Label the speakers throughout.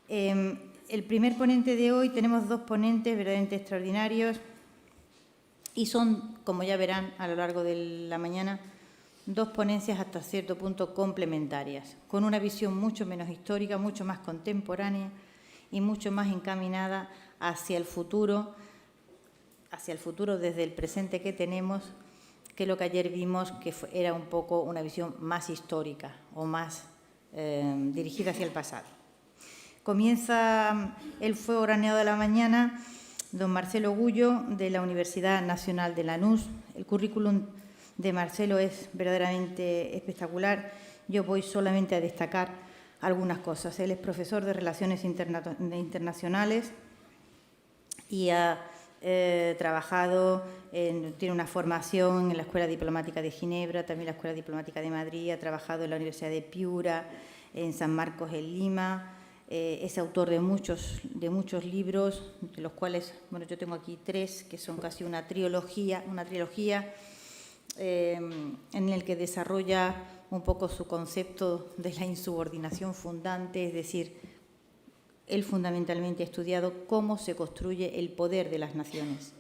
Speaker 1: El primer ponente de hoy, tenemos dos ponentes verdaderamente extraordinarios y son, como ya verán a lo largo de la mañana, dos ponencias hasta cierto punto complementarias, con una visión mucho menos histórica, mucho más contemporánea y mucho más encaminada hacia el futuro desde el presente que tenemos, que lo que ayer vimos que era un poco una visión más histórica o más dirigida hacia el pasado. Comienza el fuego graneado de la mañana, don Marcelo Gullo, de la Universidad Nacional de Lanús. El currículum de Marcelo es verdaderamente espectacular. Yo voy solamente a destacar algunas cosas. Él es profesor de Relaciones Internacionales y ha trabajado, tiene una formación en la Escuela Diplomática de Ginebra, también la Escuela Diplomática de Madrid, ha trabajado en la Universidad de Piura, en San Marcos, en Lima. Es autor de muchos libros, de los cuales, bueno, yo tengo aquí 3, que son casi una trilogía en el que desarrolla un poco su concepto de la insubordinación fundante, es decir, él fundamentalmente ha estudiado cómo se construye el poder de las naciones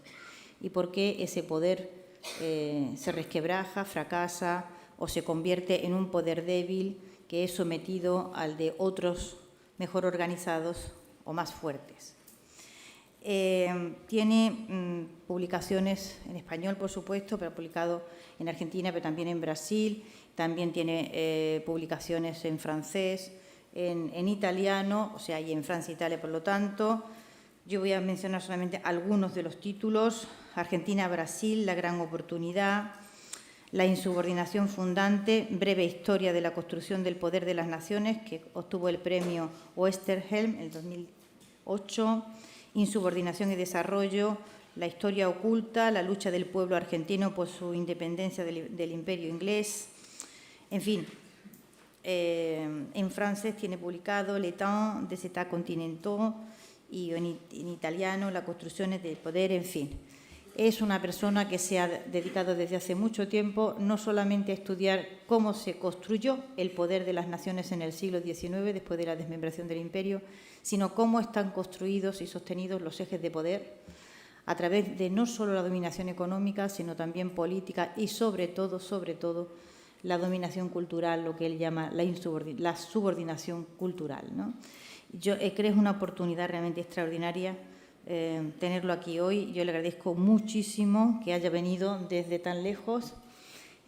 Speaker 1: y por qué ese poder se resquebraja, fracasa o se convierte en un poder débil que es sometido al de otros mejor organizados o más fuertes. Tiene publicaciones en español, por supuesto, pero ha publicado en Argentina, pero también en Brasil. También tiene publicaciones en francés, en italiano, o sea, y en Francia e Italia, por lo tanto. Yo voy a mencionar solamente algunos de los títulos. Argentina-Brasil, la gran oportunidad. La insubordinación fundante, breve historia de la construcción del poder de las naciones, que obtuvo el premio Westerhelm en 2008. Insubordinación y desarrollo, la historia oculta, la lucha del pueblo argentino por su independencia del imperio inglés. En fin, en francés tiene publicado Les temps des États continentaux y en italiano las construcciones del poder, en fin. Es una persona que se ha dedicado desde hace mucho tiempo no solamente a estudiar cómo se construyó el poder de las naciones en el siglo XIX, después de la desmembración del imperio, sino cómo están construidos y sostenidos los ejes de poder a través de no solo la dominación económica, sino también política y sobre todo, la dominación cultural, lo que él llama la subordinación cultural, ¿no? Yo creo que es una oportunidad realmente extraordinaria tenerlo aquí hoy. Yo le agradezco muchísimo que haya venido desde tan lejos.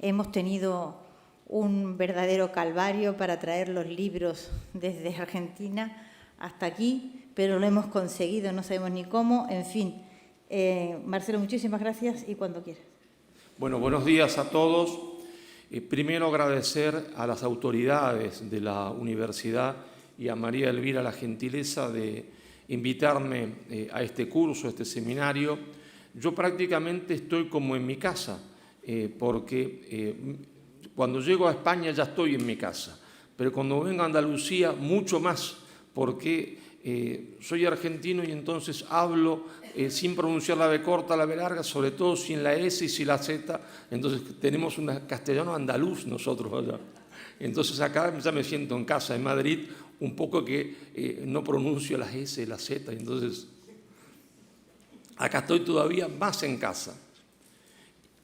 Speaker 1: Hemos tenido un verdadero calvario para traer los libros desde Argentina hasta aquí, pero lo hemos conseguido, no sabemos ni cómo. En fin, Marcelo, muchísimas gracias y cuando quieras.
Speaker 2: Bueno, buenos días a todos. Primero agradecer a las autoridades de la universidad y a María Elvira la gentileza de invitarme a este curso, a este seminario. Yo prácticamente estoy como en mi casa, porque cuando llego a España ya estoy en mi casa, pero cuando vengo a Andalucía mucho más, porque soy argentino y entonces hablo sin pronunciar la B corta, la B larga, sobre todo sin la S y sin la Z, entonces tenemos un castellano andaluz nosotros allá. Entonces acá ya me siento en casa, en Madrid, un poco que no pronuncio las S y las Z, entonces acá estoy todavía más en casa.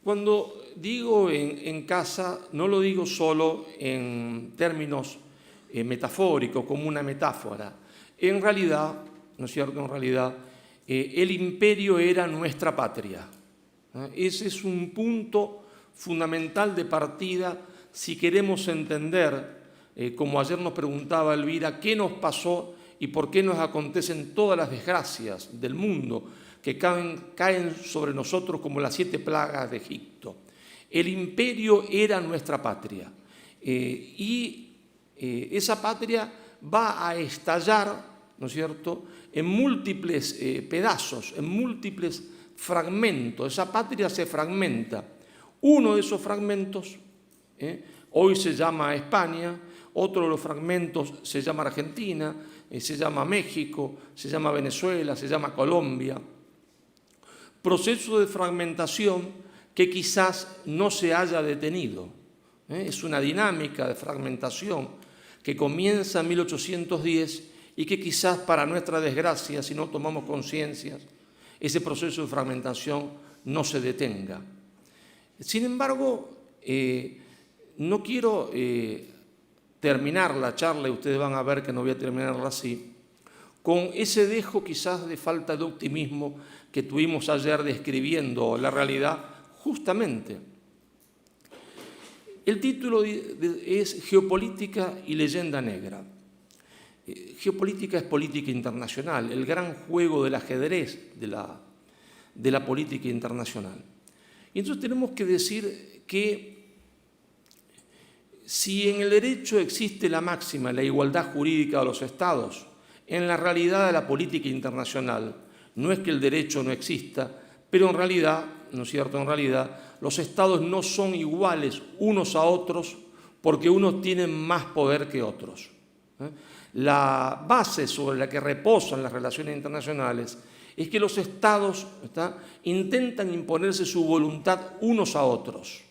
Speaker 2: Cuando digo en casa, no lo digo solo en términos metafóricos, como una metáfora. En realidad, ¿no es cierto? En realidad, el imperio era nuestra patria. Ese es un punto fundamental de partida si queremos entender, como ayer nos preguntaba Elvira, qué nos pasó y por qué nos acontecen todas las desgracias del mundo que caen sobre nosotros como las 7 plagas de Egipto. El imperio era nuestra patria y esa patria va a estallar, ¿no es cierto?, en múltiples pedazos, en múltiples fragmentos. Esa patria se fragmenta. Uno de esos fragmentos hoy se llama España, otro de los fragmentos se llama Argentina, se llama México, se llama Venezuela, se llama Colombia. Proceso de fragmentación que quizás no se haya detenido. Es una dinámica de fragmentación que comienza en 1810 y que quizás para nuestra desgracia, si no tomamos conciencia, ese proceso de fragmentación no se detenga. Sin embargo, no quiero terminar la charla, y ustedes van a ver que no voy a terminarla así, con ese dejo quizás de falta de optimismo que tuvimos ayer describiendo la realidad justamente. El título es Geopolítica y leyenda negra. Geopolítica es política internacional, el gran juego del ajedrez de la política internacional. Y entonces tenemos que decir que si en el derecho existe la máxima, la igualdad jurídica de los Estados, en la realidad de la política internacional no es que el derecho no exista, pero en realidad, ¿no es cierto?, en realidad los Estados no son iguales unos a otros porque unos tienen más poder que otros. La base sobre la que reposan las relaciones internacionales es que los Estados intentan imponerse su voluntad unos a otros.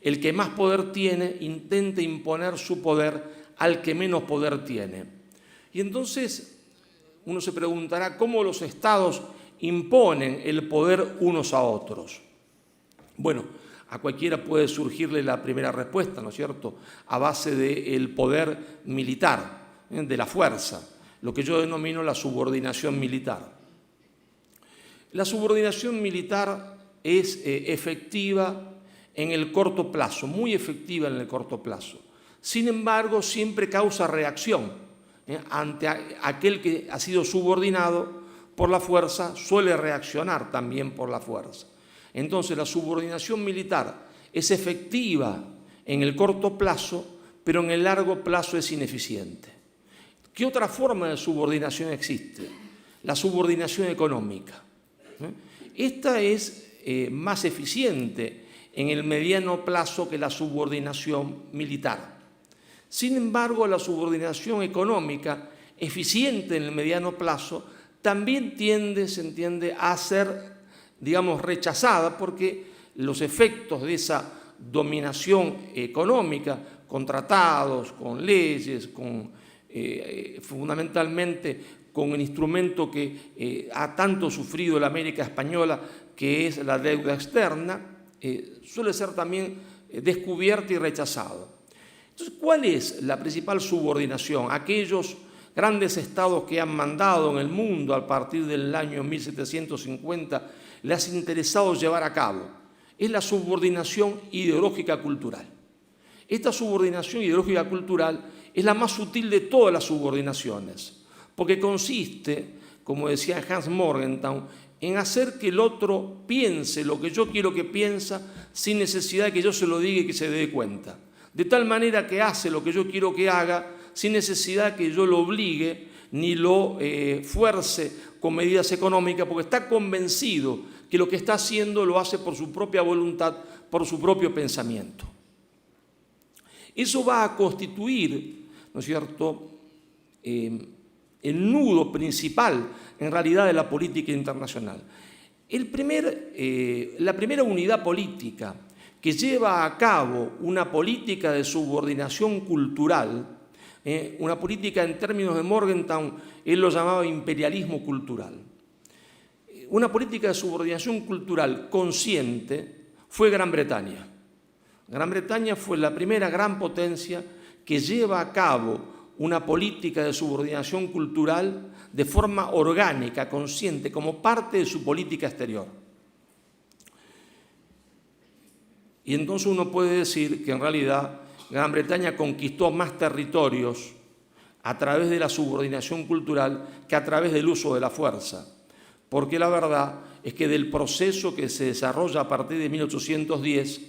Speaker 2: El que más poder tiene intenta imponer su poder al que menos poder tiene. Y entonces uno se preguntará cómo los Estados imponen el poder unos a otros. Bueno, a cualquiera puede surgirle la primera respuesta, ¿no es cierto?, a base del poder militar, de la fuerza, lo que yo denomino la subordinación militar. La subordinación militar es efectiva en el corto plazo, muy efectiva en el corto plazo. Sin embargo, siempre causa reacción. Ante aquel que ha sido subordinado por la fuerza, suele reaccionar también por la fuerza. Entonces, la subordinación militar es efectiva en el corto plazo, pero en el largo plazo es ineficiente. ¿Qué otra forma de subordinación existe? La subordinación económica. Esta es más eficiente en el mediano plazo que la subordinación militar. Sin embargo, la subordinación económica, eficiente en el mediano plazo, también se entiende, a ser, digamos, rechazada porque los efectos de esa dominación económica, con tratados, con leyes, fundamentalmente con el instrumento que ha tanto sufrido la América española, que es la deuda externa, suele ser también descubierta y rechazado. Entonces, ¿cuál es la principal subordinación? Aquellos grandes estados que han mandado en el mundo a partir del año 1750 les ha interesado llevar a cabo. Es la subordinación ideológica cultural. Esta subordinación ideológica cultural es la más sutil de todas las subordinaciones, porque consiste, como decía Hans Morgenthau, en hacer que el otro piense lo que yo quiero que piensa sin necesidad de que yo se lo diga y que se dé cuenta. De tal manera que hace lo que yo quiero que haga sin necesidad que yo lo obligue ni lo fuerce con medidas económicas, porque está convencido que lo que está haciendo lo hace por su propia voluntad, por su propio pensamiento. Eso va a constituir, ¿no es cierto?, el nudo principal, en realidad, de la política internacional. La primera unidad política que lleva a cabo una política de subordinación cultural, una política en términos de Morgenthau, él lo llamaba imperialismo cultural. Una política de subordinación cultural consciente fue Gran Bretaña. Gran Bretaña fue la primera gran potencia que lleva a cabo una política de subordinación cultural de forma orgánica, consciente, como parte de su política exterior. Y entonces uno puede decir que en realidad Gran Bretaña conquistó más territorios a través de la subordinación cultural que a través del uso de la fuerza, porque la verdad es que del proceso que se desarrolla a partir de 1810,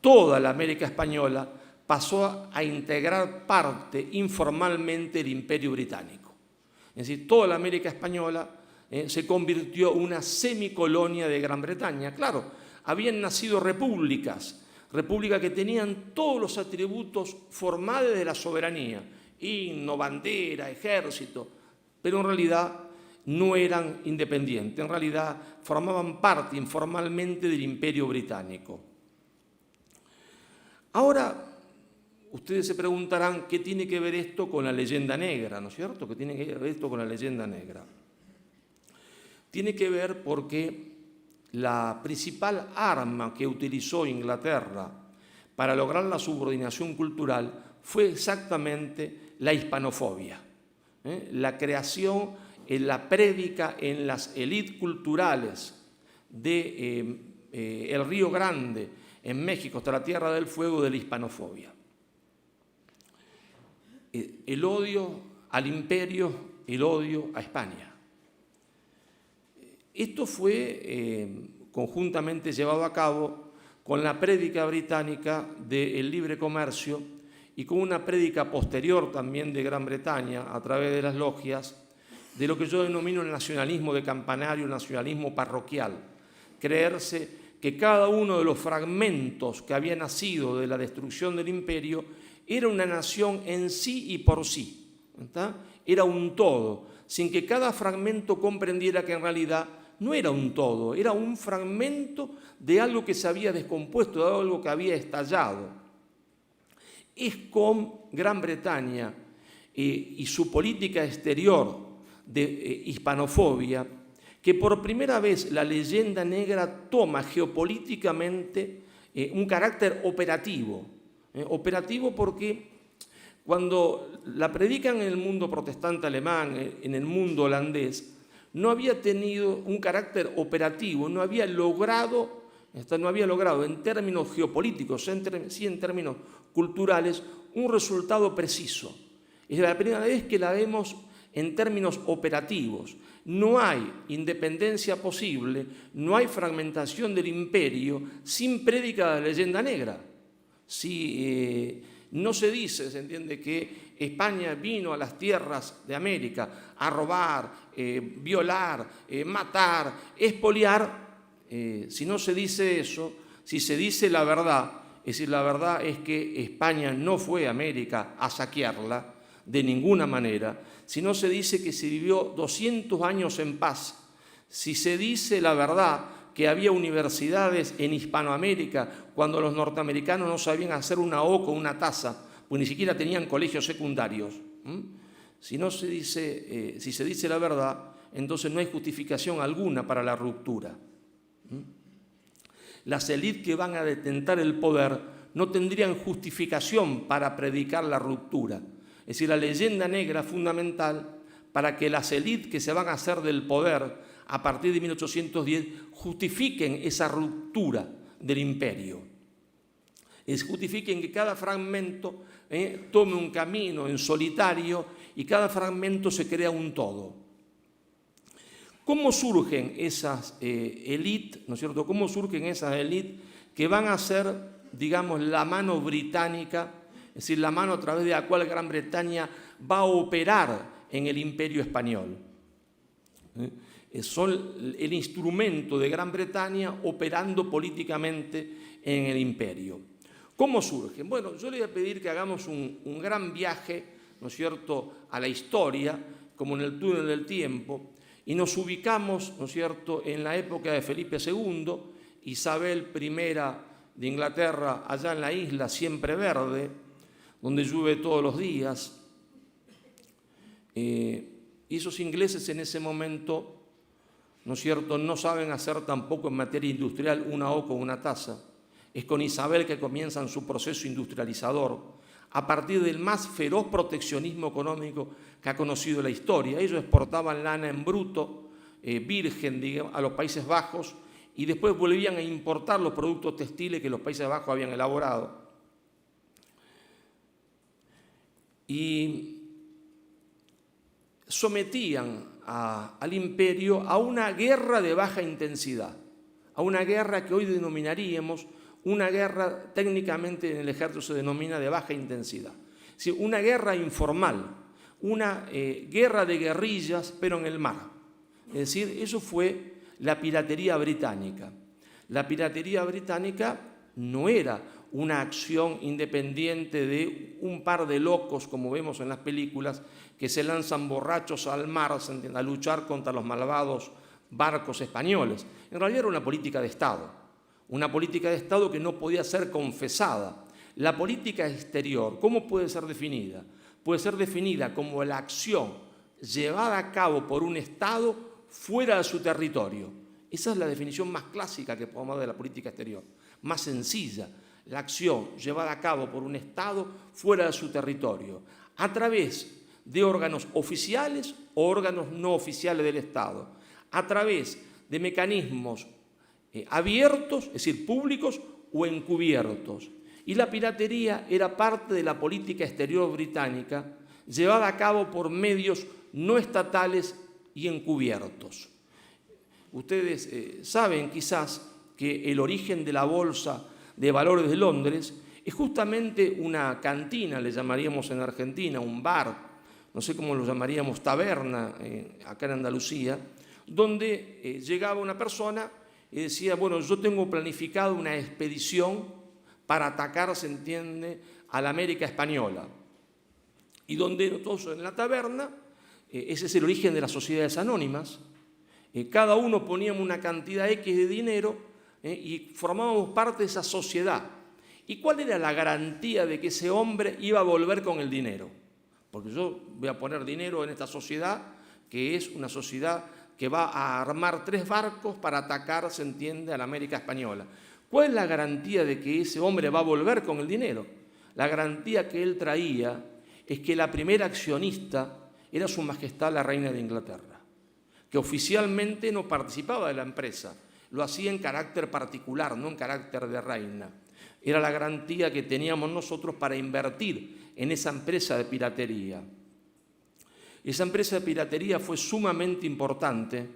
Speaker 2: toda la América española pasó a integrar parte informalmente del Imperio Británico. Es decir, toda la América española se convirtió en una semicolonia de Gran Bretaña. Claro, habían nacido repúblicas que tenían todos los atributos formales de la soberanía, himno, bandera, ejército, pero en realidad no eran independientes, en realidad formaban parte informalmente del Imperio Británico. Ahora, Ustedes se preguntarán qué tiene que ver esto con la leyenda negra, ¿no es cierto? ¿Qué tiene que ver esto con la leyenda negra? Tiene que ver porque la principal arma que utilizó Inglaterra para lograr la subordinación cultural fue exactamente la hispanofobia, la creación, la prédica en las élites culturales de el Río Grande, en México, hasta la Tierra del Fuego, de la hispanofobia. El odio al imperio, el odio a España. Esto fue conjuntamente llevado a cabo con la prédica británica del libre comercio y con una prédica posterior también de Gran Bretaña a través de las logias, de lo que yo denomino el nacionalismo de campanario, el nacionalismo parroquial. Creerse que cada uno de los fragmentos que había nacido de la destrucción del imperio era una nación en sí y por sí, ¿está? Era un todo, sin que cada fragmento comprendiera que en realidad no era un todo, era un fragmento de algo que se había descompuesto, de algo que había estallado. Es con Gran Bretaña y su política exterior de hispanofobia que por primera vez la leyenda negra toma geopolíticamente un carácter operativo. Operativo porque cuando la predican en el mundo protestante alemán, en el mundo holandés, no había tenido un carácter operativo, no había logrado en términos geopolíticos, sí en términos culturales, un resultado preciso. Es la primera vez que la vemos en términos operativos. No hay independencia posible, no hay fragmentación del imperio sin prédica de la leyenda negra. Si no se dice, se entiende que España vino a las tierras de América a robar, violar, matar, expoliar, si no se dice eso, si se dice la verdad, es decir, la verdad es que España no fue a América a saquearla de ninguna manera, si no se dice que se vivió 200 años en paz, si se dice la verdad que había universidades en Hispanoamérica cuando los norteamericanos no sabían hacer una O con una taza, pues ni siquiera tenían colegios secundarios. Si se dice la verdad, entonces no hay justificación alguna para la ruptura. Las élites que van a detentar el poder no tendrían justificación para predicar la ruptura. Es decir, la leyenda negra es fundamental para que las élites que se van a hacer del poder a partir de 1810 justifiquen esa ruptura del imperio. Justifiquen que cada fragmento tome un camino en solitario y cada fragmento se crea un todo. ¿Cómo surgen esas élites, ¿no es cierto? ¿Cómo surgen esas élites que van a ser, digamos, la mano británica, es decir, la mano a través de la cual Gran Bretaña va a operar en el imperio español? Son el instrumento de Gran Bretaña operando políticamente en el imperio. ¿Cómo surgen? Bueno, yo le voy a pedir que hagamos un gran viaje, ¿no es cierto?, a la historia, como en el túnel del tiempo, y nos ubicamos, ¿no es cierto?, en la época de Felipe II, Isabel I de Inglaterra, allá en la isla Siempre Verde, donde llueve todos los días. Y esos ingleses en ese momento, ¿no es cierto?, no saben hacer tampoco en materia industrial una O con una taza. Es con Isabel que comienzan su proceso industrializador, a partir del más feroz proteccionismo económico que ha conocido la historia. Ellos exportaban lana en bruto, virgen, digamos, a los Países Bajos, y después volvían a importar los productos textiles que los Países Bajos habían elaborado. Y sometían al imperio a una guerra de baja intensidad, a una guerra que hoy denominaríamos una guerra, técnicamente en el ejército se denomina de baja intensidad. Es decir, una guerra informal, una guerra de guerrillas, pero en el mar. Es decir, eso fue la piratería británica. La piratería británica no era una acción independiente de un par de locos, como vemos en las películas, que se lanzan borrachos al mar a luchar contra los malvados barcos españoles. En realidad era una política de Estado que no podía ser confesada. La política exterior, ¿cómo puede ser definida? Puede ser definida como la acción llevada a cabo por un Estado fuera de su territorio. Esa es la definición más clásica que podemos dar de la política exterior, más sencilla. La acción llevada a cabo por un Estado fuera de su territorio, a través de órganos oficiales o órganos no oficiales del Estado, a través de mecanismos abiertos, es decir, públicos o encubiertos. Y la piratería era parte de la política exterior británica llevada a cabo por medios no estatales y encubiertos. Ustedes saben quizás que el origen de la Bolsa de Valores de Londres es justamente una cantina, le llamaríamos en Argentina, un bar, no sé cómo lo llamaríamos, taberna, acá en Andalucía, donde llegaba una persona y decía, bueno, yo tengo planificado una expedición para atacar, se entiende, a la América española. Y donde todos en la taberna, ese es el origen de las sociedades anónimas, cada uno poníamos una cantidad X de dinero y formábamos parte de esa sociedad. ¿Y cuál era la garantía de que ese hombre iba a volver con el dinero? Porque yo voy a poner dinero en esta sociedad, que es una sociedad que va a armar 3 barcos para atacar, se entiende, a la América española. ¿Cuál es la garantía de que ese hombre va a volver con el dinero? La garantía que él traía es que la primera accionista era Su Majestad la Reina de Inglaterra, que oficialmente no participaba de la empresa, lo hacía en carácter particular, no en carácter de reina. Era la garantía que teníamos nosotros para invertir en esa empresa de piratería. Esa empresa de piratería fue sumamente importante,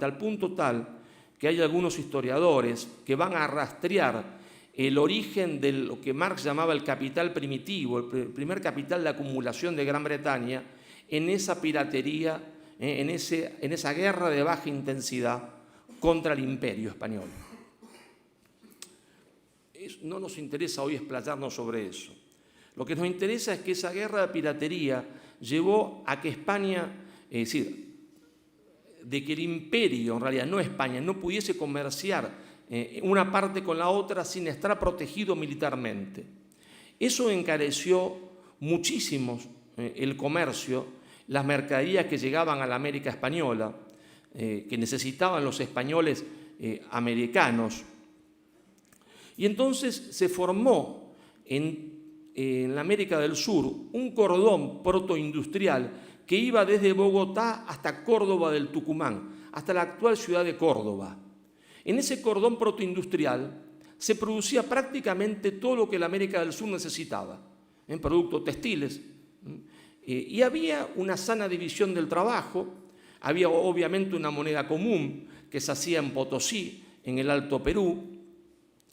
Speaker 2: al punto tal que hay algunos historiadores que van a rastrear el origen de lo que Marx llamaba el capital primitivo, el primer capital de acumulación de Gran Bretaña, en esa piratería, en esa guerra de baja intensidad contra el Imperio español. No nos interesa hoy explayarnos sobre eso. Lo que nos interesa es que esa guerra de piratería llevó a que España, es decir, de que el imperio, en realidad no España, no pudiese comerciar una parte con la otra sin estar protegido militarmente. Eso encareció muchísimo el comercio, las mercaderías que llegaban a la América española, que necesitaban los españoles americanos. Y entonces se formó en la América del Sur un cordón protoindustrial que iba desde Bogotá hasta Córdoba del Tucumán, hasta la actual ciudad de Córdoba. En ese cordón protoindustrial se producía prácticamente todo lo que la América del Sur necesitaba, en productos textiles. Y había una sana división del trabajo, había obviamente una moneda común que se hacía en Potosí, en el Alto Perú,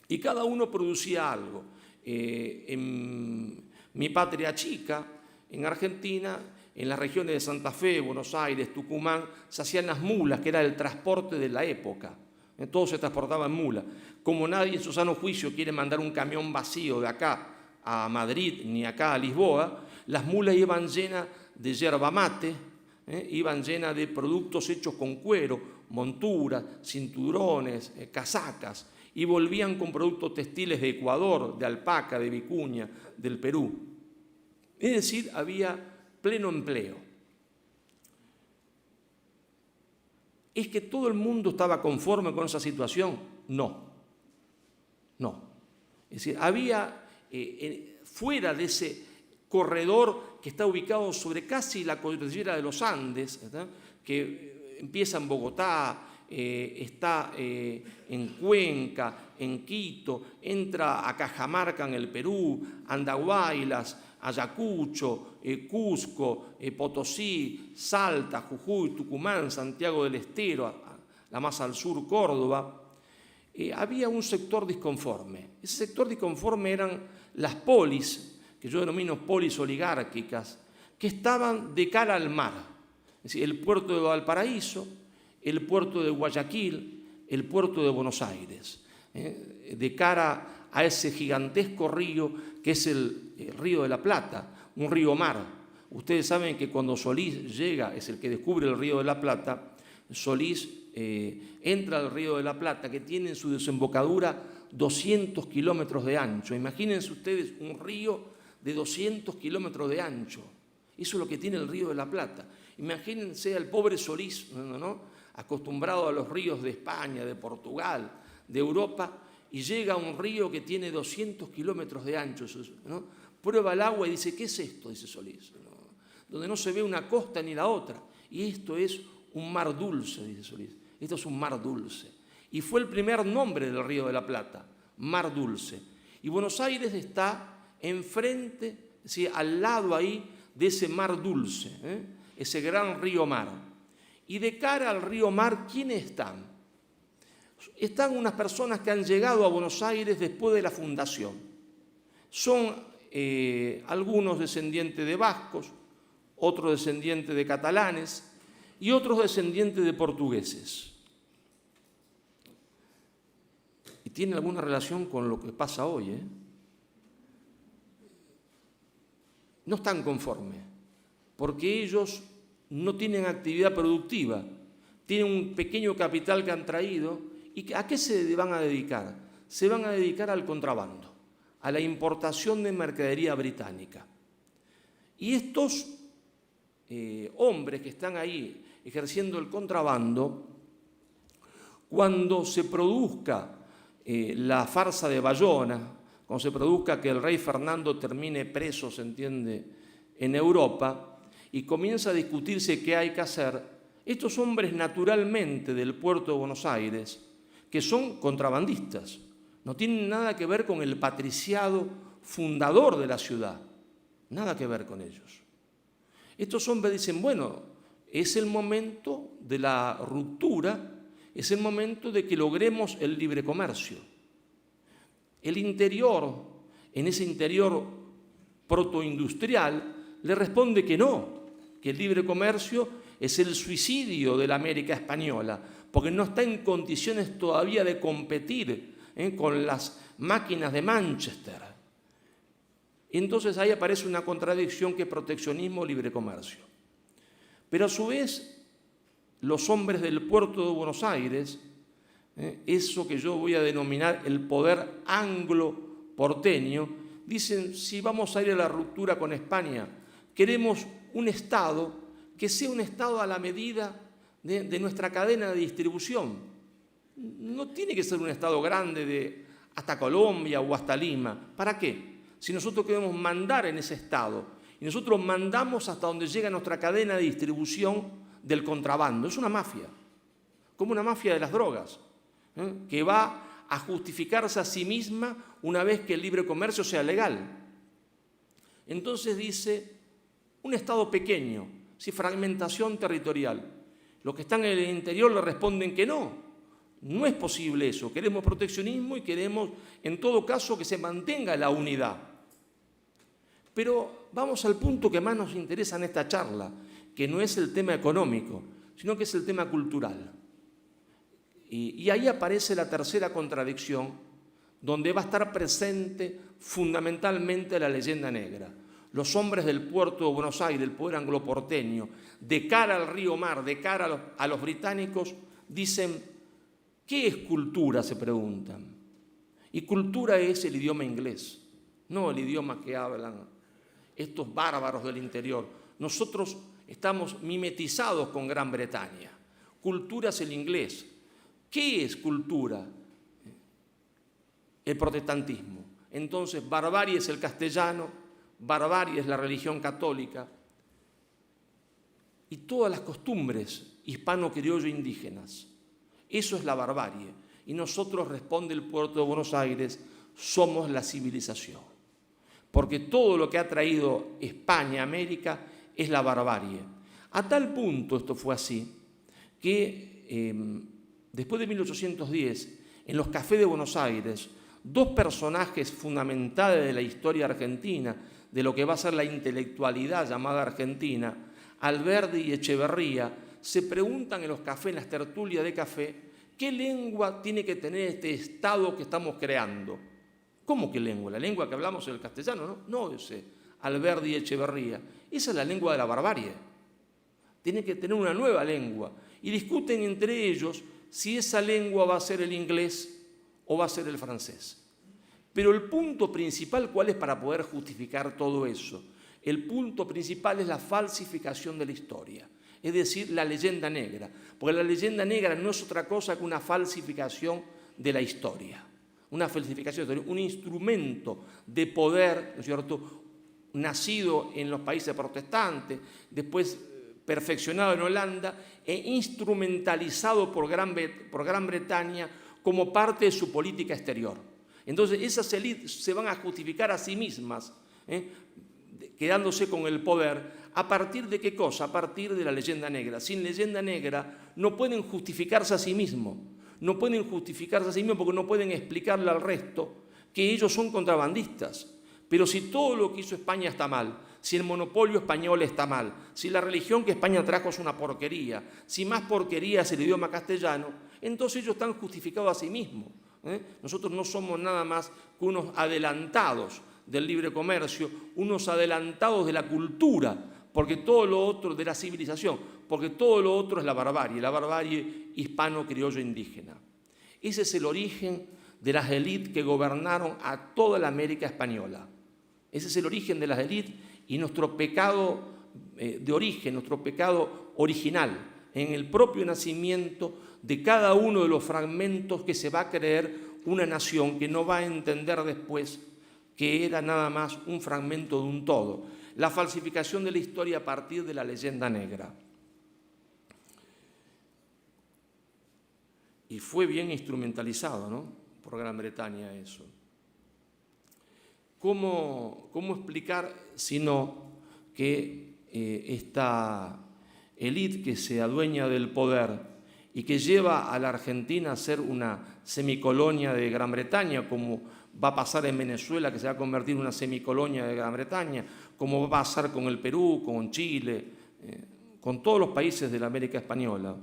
Speaker 2: y cada uno producía algo. En mi patria chica, en Argentina, en las regiones de Santa Fe, Buenos Aires, Tucumán, se hacían las mulas, que era el transporte de la época. Todo se transportaba en mula. Como nadie en su sano juicio quiere mandar un camión vacío de acá a Madrid ni acá a Lisboa, las mulas iban llenas de yerba mate, iban llenas de productos hechos con cuero, monturas, cinturones, casacas, y volvían con productos textiles de Ecuador, de alpaca, de vicuña, del Perú. Es decir, había pleno empleo. ¿Es que todo el mundo estaba conforme con esa situación? No. Es decir, había fuera de ese corredor que está ubicado sobre casi la cordillera de los Andes, ¿verdad?, que empieza en Bogotá, está en Cuenca, en Quito, entra a Cajamarca en el Perú, Andahuaylas, Ayacucho, Cusco, Potosí, Salta, Jujuy, Tucumán, Santiago del Estero, la más al sur Córdoba, había un sector disconforme. Ese sector disconforme eran las polis, que yo denomino polis oligárquicas, que estaban de cara al mar. Es decir, el puerto de Valparaíso, el puerto de Guayaquil, el puerto de Buenos Aires, de cara a ese gigantesco río que es el Río de la Plata, un río mar. Ustedes saben que cuando Solís llega, es el que descubre el Río de la Plata, Solís entra al Río de la Plata, que tiene en su desembocadura 200 kilómetros de ancho. Imagínense ustedes un río de 200 kilómetros de ancho. Eso es lo que tiene el Río de la Plata. Imagínense al pobre Solís, ¿no?, acostumbrado a los ríos de España, de Portugal, de Europa, y llega a un río que tiene 200 kilómetros de ancho, ¿no? Prueba el agua y dice, ¿qué es esto?, dice Solís, ¿no?, donde no se ve una costa ni la otra. Y esto es un mar dulce, dice Solís. Esto es un mar dulce. Y fue el primer nombre del Río de la Plata, Mar Dulce. Y Buenos Aires está enfrente, ¿sí?, al lado ahí de ese mar dulce, ese gran río mar. Y de cara al río mar, ¿quiénes están? Están unas personas que han llegado a Buenos Aires después de la fundación. Son algunos descendientes de vascos, otros descendientes de catalanes y otros descendientes de portugueses. Y tiene alguna relación con lo que pasa hoy, No están conformes, porque ellos no tienen actividad productiva, tienen un pequeño capital que han traído. ¿Y a qué se van a dedicar? Se van a dedicar al contrabando, a la importación de mercadería británica. Y estos hombres que están ahí ejerciendo el contrabando, cuando se produzca la farsa de Bayona, cuando se produzca que el rey Fernando termine preso, se entiende, en Europa, y comienza a discutirse qué hay que hacer, estos hombres naturalmente del puerto de Buenos Aires, que son contrabandistas, no tienen nada que ver con el patriciado fundador de la ciudad, nada que ver con ellos. Estos hombres dicen, bueno, es el momento de la ruptura, es el momento de que logremos el libre comercio. El interior, en ese interior protoindustrial, le responde que no, que el libre comercio es el suicidio de la América española, porque no está en condiciones todavía de competir con las máquinas de Manchester. Y entonces ahí aparece una contradicción que es proteccionismo o libre comercio. Pero a su vez, los hombres del puerto de Buenos Aires, eso que yo voy a denominar el poder anglo-porteño, dicen, si vamos a ir a la ruptura con España, queremos un Estado que sea un Estado a la medida de nuestra cadena de distribución. No tiene que ser un Estado grande hasta Colombia o hasta Lima. ¿Para qué? Si nosotros queremos mandar en ese Estado, y nosotros mandamos hasta donde llega nuestra cadena de distribución del contrabando. Es una mafia, como una mafia de las drogas, que va a justificarse a sí misma una vez que el libre comercio sea legal. Entonces dice, un Estado pequeño, fragmentación territorial. Los que están en el interior le responden que no es posible eso, queremos proteccionismo y queremos, en todo caso, que se mantenga la unidad. Pero vamos al punto que más nos interesa en esta charla, que no es el tema económico, sino que es el tema cultural. Y ahí aparece la tercera contradicción, donde va a estar presente fundamentalmente la leyenda negra. Los hombres del puerto de Buenos Aires, el poder angloporteño, de cara al río Mar, de cara a los británicos, dicen, ¿qué es cultura?, se preguntan. Y cultura es el idioma inglés, no el idioma que hablan estos bárbaros del interior. Nosotros estamos mimetizados con Gran Bretaña. Cultura es el inglés. ¿Qué es cultura? El protestantismo. Entonces, barbarie es el castellano, barbarie es la religión católica y todas las costumbres hispano-criollo indígenas. Eso es la barbarie. Y nosotros, responde el puerto de Buenos Aires, somos la civilización. Porque todo lo que ha traído España a América es la barbarie. A tal punto esto fue así, que después de 1810, en los cafés de Buenos Aires, dos personajes fundamentales de la historia argentina, de lo que va a ser la intelectualidad llamada Argentina, Alberdi y Echeverría, se preguntan en los cafés, en las tertulias de café, ¿qué lengua tiene que tener este Estado que estamos creando? ¿Cómo qué lengua? ¿La lengua que hablamos en el castellano? No, dice Alberdi y Echeverría. Esa es la lengua de la barbarie. Tiene que tener una nueva lengua. Y discuten entre ellos si esa lengua va a ser el inglés o va a ser el francés. Pero el punto principal, ¿cuál es para poder justificar todo eso? El punto principal es la falsificación de la historia, es decir, la leyenda negra, porque la leyenda negra no es otra cosa que una falsificación de la historia, una falsificación de la historia, un instrumento de poder, ¿no es cierto?, nacido en los países protestantes, después perfeccionado en Holanda e instrumentalizado por Gran Bretaña como parte de su política exterior. Entonces esas élites se van a justificar a sí mismas, quedándose con el poder. ¿A partir de qué cosa? A partir de la leyenda negra. Sin leyenda negra no pueden justificarse a sí mismos. No pueden justificarse a sí mismos porque no pueden explicarle al resto que ellos son contrabandistas. Pero si todo lo que hizo España está mal, si el monopolio español está mal, si la religión que España trajo es una porquería, si más porquería es el idioma castellano, entonces ellos están justificados a sí mismos. Nosotros no somos nada más que unos adelantados del libre comercio, unos adelantados de la cultura, porque todo lo otro, de la civilización, porque todo lo otro es la barbarie hispano-criollo indígena. Ese es el origen de las élites que gobernaron a toda la América española. Ese es el origen de las élites y nuestro pecado de origen, nuestro pecado original, en el propio nacimiento de cada uno de los fragmentos que se va a creer una nación que no va a entender después que era nada más un fragmento de un todo. La falsificación de la historia a partir de la leyenda negra. Y fue bien instrumentalizado, ¿no?, por Gran Bretaña eso. ¿Cómo explicar sino que esta élite que se adueña del poder y que lleva a la Argentina a ser una semicolonia de Gran Bretaña, como va a pasar en Venezuela, que se va a convertir en una semicolonia de Gran Bretaña, como va a pasar con el Perú, con Chile, con todos los países de la América Española?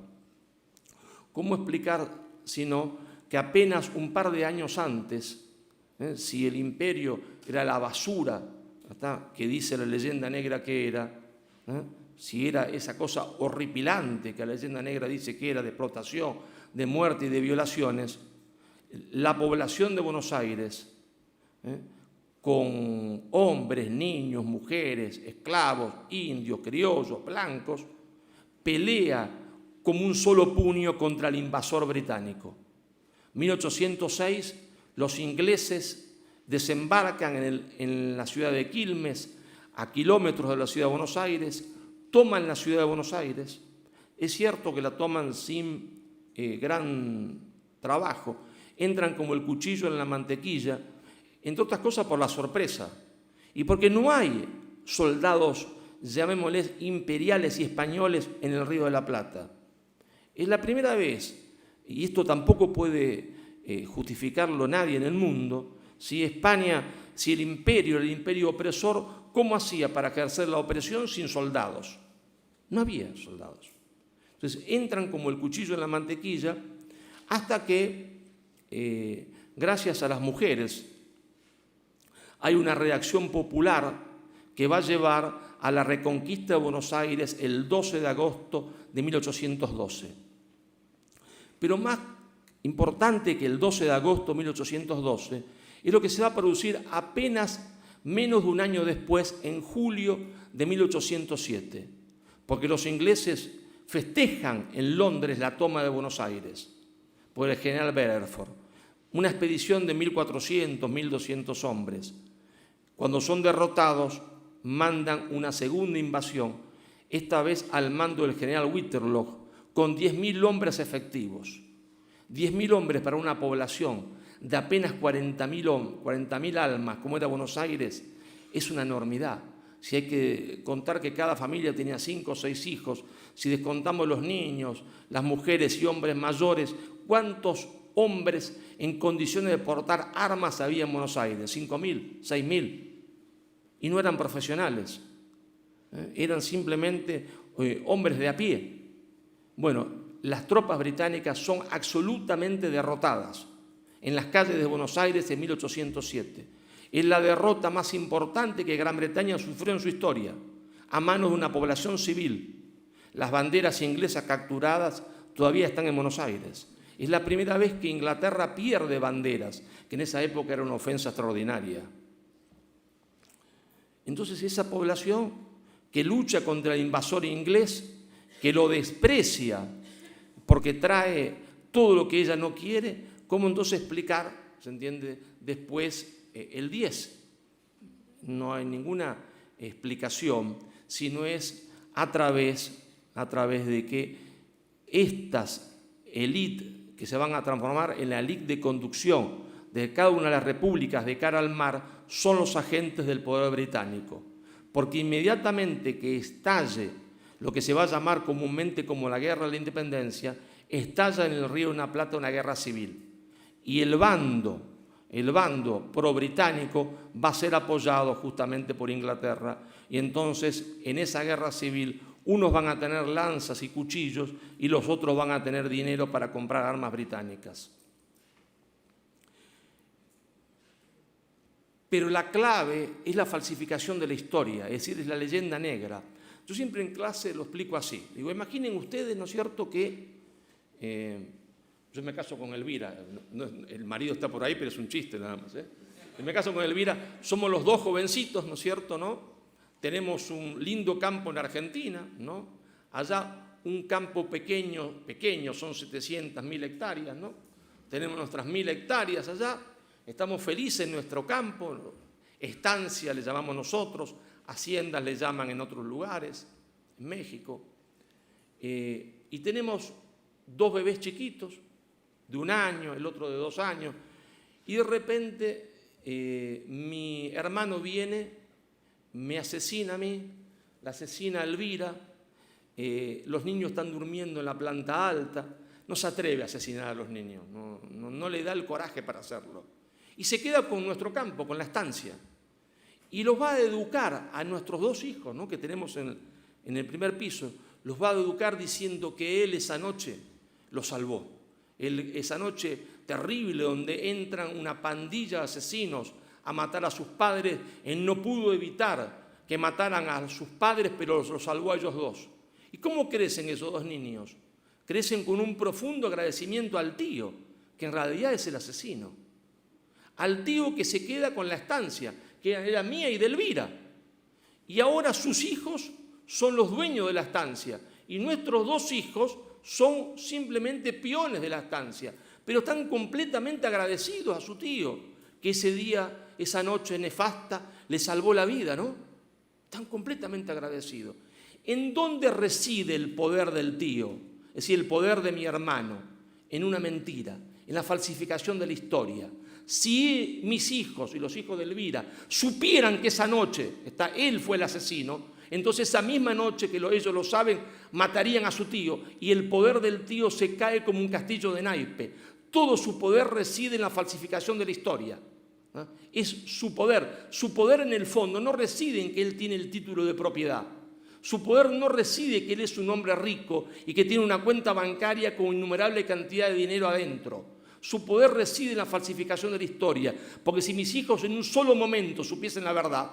Speaker 2: ¿Cómo explicar sino que apenas un par de años antes, si el imperio era la basura, ¿verdad?, que dice la leyenda negra que era, si era esa cosa horripilante que la leyenda negra dice que era, de explotación, de muerte y de violaciones, la población de Buenos Aires, con hombres, niños, mujeres, esclavos, indios, criollos, blancos, pelea como un solo puño contra el invasor británico. 1806, los ingleses desembarcan en la ciudad de Quilmes, a kilómetros de la ciudad de Buenos Aires, toman la ciudad de Buenos Aires. Es cierto que la toman sin gran trabajo, entran como el cuchillo en la mantequilla, entre otras cosas por la sorpresa, y porque no hay soldados, llamémosles imperiales y españoles, en el Río de la Plata. Es la primera vez, y esto tampoco puede justificarlo nadie en el mundo, si España, si el imperio opresor, ¿cómo hacía para ejercer la opresión sin soldados? No había soldados. Entonces entran como el cuchillo en la mantequilla hasta que, gracias a las mujeres, hay una reacción popular que va a llevar a la reconquista de Buenos Aires el 12 de agosto de 1812. Pero más importante que el 12 de agosto de 1812 es lo que se va a producir apenas menos de un año después, en julio de 1807, porque los ingleses festejan en Londres la toma de Buenos Aires por el general Bedford, una expedición de 1.400, 1.200 hombres. Cuando son derrotados, mandan una segunda invasión, esta vez al mando del general Whitterlock, con 10.000 hombres efectivos. 10.000 hombres para una población de apenas 40.000 almas, como era Buenos Aires, es una enormidad. Si hay que contar que cada familia tenía 5 o 6 hijos, si descontamos los niños, las mujeres y hombres mayores, ¿cuántos hombres en condiciones de portar armas había en Buenos Aires? 5.000, 6.000. Y no eran profesionales, eran simplemente hombres de a pie. Bueno, las tropas británicas son absolutamente derrotadas en las calles de Buenos Aires en 1807. Es la derrota más importante que Gran Bretaña sufrió en su historia, a manos de una población civil. Las banderas inglesas capturadas todavía están en Buenos Aires. Es la primera vez que Inglaterra pierde banderas, que en esa época era una ofensa extraordinaria. Entonces esa población que lucha contra el invasor inglés, que lo desprecia porque trae todo lo que ella no quiere, ¿cómo entonces explicar, se entiende, después el 10? No hay ninguna explicación, sino es a través de que estas élites que se van a transformar en la élite de conducción de cada una de las repúblicas de cara al mar son los agentes del poder británico. Porque inmediatamente que estalle lo que se va a llamar comúnmente como la Guerra de la Independencia, estalla en el Río de la Plata una guerra civil. Y el bando pro-británico va a ser apoyado justamente por Inglaterra. Y entonces, en esa guerra civil, unos van a tener lanzas y cuchillos y los otros van a tener dinero para comprar armas británicas. Pero la clave es la falsificación de la historia, es decir, es la leyenda negra. Yo siempre en clase lo explico así. Digo, imaginen ustedes, ¿no es cierto?, que yo me caso con Elvira. El marido está por ahí, pero es un chiste nada más. Yo me caso con Elvira, somos los dos jovencitos, ¿no es cierto?, ¿no? Tenemos un lindo campo en Argentina, ¿no? Allá un campo pequeño, son 700.000 hectáreas, ¿no? Tenemos nuestras 1.000 hectáreas allá, estamos felices en nuestro campo, estancia le llamamos nosotros, haciendas le llaman en otros lugares, en México. Y tenemos 2 bebés chiquitos, de 1 año, el otro de 2 años, y de repente mi hermano viene, me asesina a mí, la asesina a Elvira, los niños están durmiendo en la planta alta, no se atreve a asesinar a los niños, no le da el coraje para hacerlo. Y se queda con nuestro campo, con la estancia, y los va a educar a nuestros 2 hijos, ¿no?, que tenemos en el primer piso, los va a educar diciendo que él esa noche los salvó. Esa noche terrible donde entran una pandilla de asesinos a matar a sus padres, él no pudo evitar que mataran a sus padres, pero los salvó a ellos 2. ¿Y cómo crecen esos 2 niños? Crecen con un profundo agradecimiento al tío, que en realidad es el asesino. Al tío que se queda con la estancia, que era mía y de Elvira. Y ahora sus hijos son los dueños de la estancia. Y nuestros 2 hijos son simplemente peones de la estancia. Pero están completamente agradecidos a su tío, que ese día, esa noche nefasta, le salvó la vida, ¿no? Están completamente agradecidos. ¿En dónde reside el poder del tío? Es decir, el poder de mi hermano. En una mentira, en la falsificación de la historia. Si mis hijos y los hijos de Elvira supieran que esa noche él fue el asesino, entonces esa misma noche que ellos lo saben, matarían a su tío y el poder del tío se cae como un castillo de naipe. Todo su poder reside en la falsificación de la historia. ¿No? Es su poder en el fondo no reside en que él tiene el título de propiedad. Su poder no reside en que él es un hombre rico y que tiene una cuenta bancaria con innumerable cantidad de dinero adentro. Su poder reside en la falsificación de la historia, porque si mis hijos en un solo momento supiesen la verdad,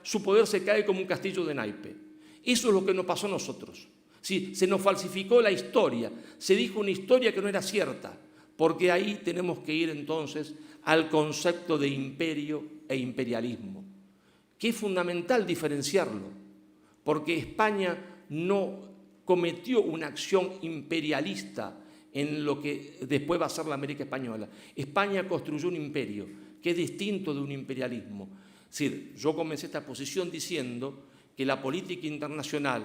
Speaker 2: su poder se cae como un castillo de naipe. Eso es lo que nos pasó a nosotros. Sí, se nos falsificó la historia, se dijo una historia que no era cierta, porque ahí tenemos que ir entonces al concepto de imperio e imperialismo, que es fundamental diferenciarlo, porque España no cometió una acción imperialista en lo que después va a ser la América Española. España construyó un imperio que es distinto de un imperialismo. Es decir, yo comencé esta posición diciendo que la política internacional,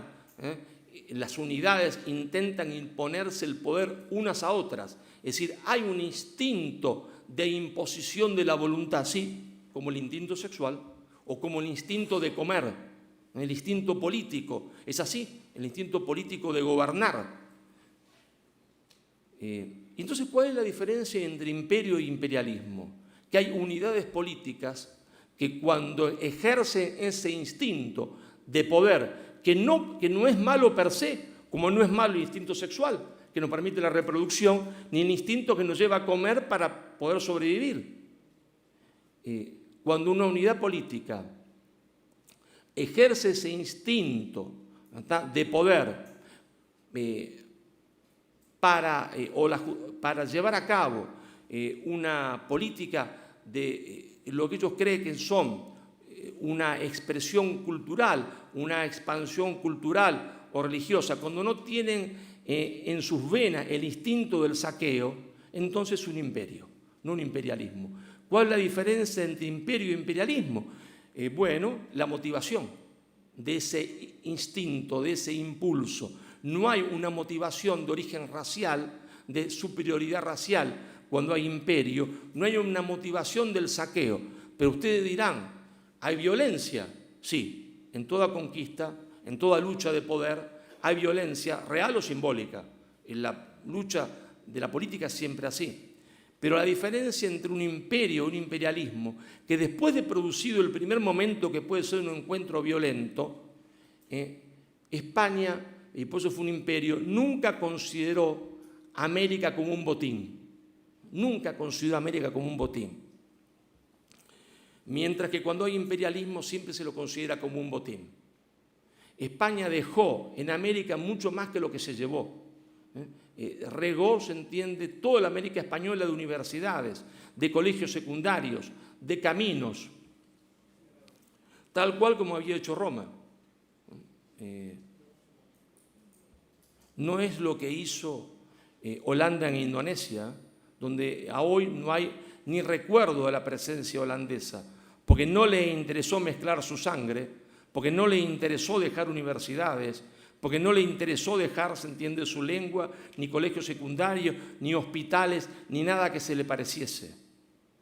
Speaker 2: las unidades intentan imponerse el poder unas a otras. Es decir, hay un instinto de imposición de la voluntad, así como el instinto sexual o como el instinto de comer, el instinto político. Es así, el instinto político de gobernar. Entonces, ¿cuál es la diferencia entre imperio e imperialismo? Que hay unidades políticas que cuando ejercen ese instinto de poder, que no es malo per se, como no es malo el instinto sexual, que nos permite la reproducción, ni el instinto que nos lleva a comer para poder sobrevivir. Cuando una unidad política ejerce ese instinto de poder para llevar a cabo una política de lo que ellos creen que son una expresión cultural, una expansión cultural o religiosa, cuando no tienen en sus venas el instinto del saqueo, entonces es un imperio, no un imperialismo. ¿Cuál es la diferencia entre imperio e imperialismo? Bueno, la motivación de ese instinto, de ese impulso. No hay una motivación de origen racial, de superioridad racial. Cuando hay imperio, no hay una motivación del saqueo. Pero ustedes dirán, ¿hay violencia? Sí, en toda conquista, en toda lucha de poder, hay violencia real o simbólica. En la lucha de la política es siempre así. Pero la diferencia entre un imperio y un imperialismo, que después de producido el primer momento que puede ser un encuentro violento, España, y por eso fue un imperio, nunca consideró América como un botín. Nunca consideró América como un botín. Mientras que cuando hay imperialismo siempre se lo considera como un botín. España dejó en América mucho más que lo que se llevó. Regó, se entiende, toda la América española de universidades, de colegios secundarios, de caminos, tal cual como había hecho Roma. No es lo que hizo Holanda en Indonesia, donde a hoy no hay ni recuerdo de la presencia holandesa, porque no le interesó mezclar su sangre, porque no le interesó dejar universidades, porque no le interesó dejar, se entiende, su lengua, ni colegios secundarios, ni hospitales, ni nada que se le pareciese.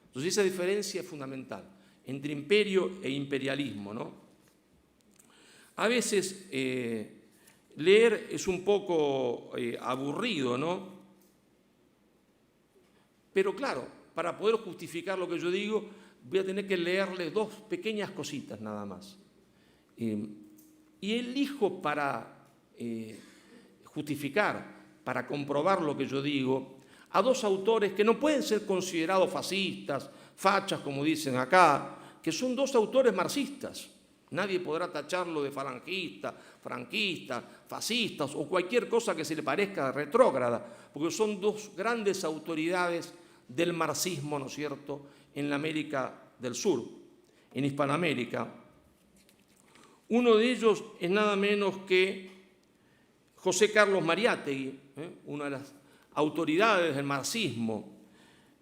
Speaker 2: Entonces esa diferencia es fundamental entre imperio e imperialismo, ¿no? A veces leer es un poco aburrido, ¿no? Pero claro, para poder justificar lo que yo digo, voy a tener que leerle dos pequeñas cositas nada más. Y elijo para justificar, para comprobar lo que yo digo, a dos autores que no pueden ser considerados fascistas, fachas, como dicen acá, que son dos autores marxistas. Nadie podrá tacharlo de falangista, franquista, fascistas o cualquier cosa que se le parezca retrógrada, porque son dos grandes autoridades del marxismo, ¿no es cierto?, en la América del Sur, en Hispanoamérica. Uno de ellos es nada menos que José Carlos Mariátegui, una de las autoridades del marxismo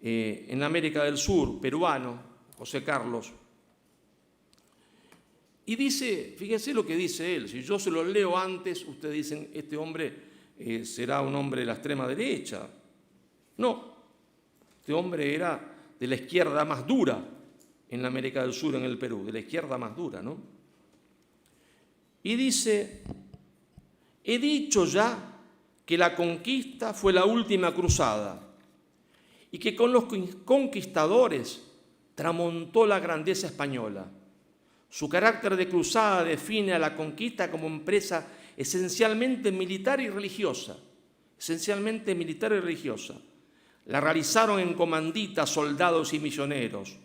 Speaker 2: en América del Sur, peruano, José Carlos. Y dice, fíjense lo que dice él, si yo se lo leo antes, ustedes dicen, este hombre será un hombre de la extrema derecha. No, este hombre era de la izquierda más dura en la América del Sur, en el Perú, de la izquierda más dura, ¿no? Y dice, he dicho ya que la conquista fue la última cruzada y que con los conquistadores tramontó la grandeza española. Su carácter de cruzada define a la conquista como empresa esencialmente militar y religiosa. Esencialmente militar y religiosa. La realizaron en comanditas, soldados y misioneros.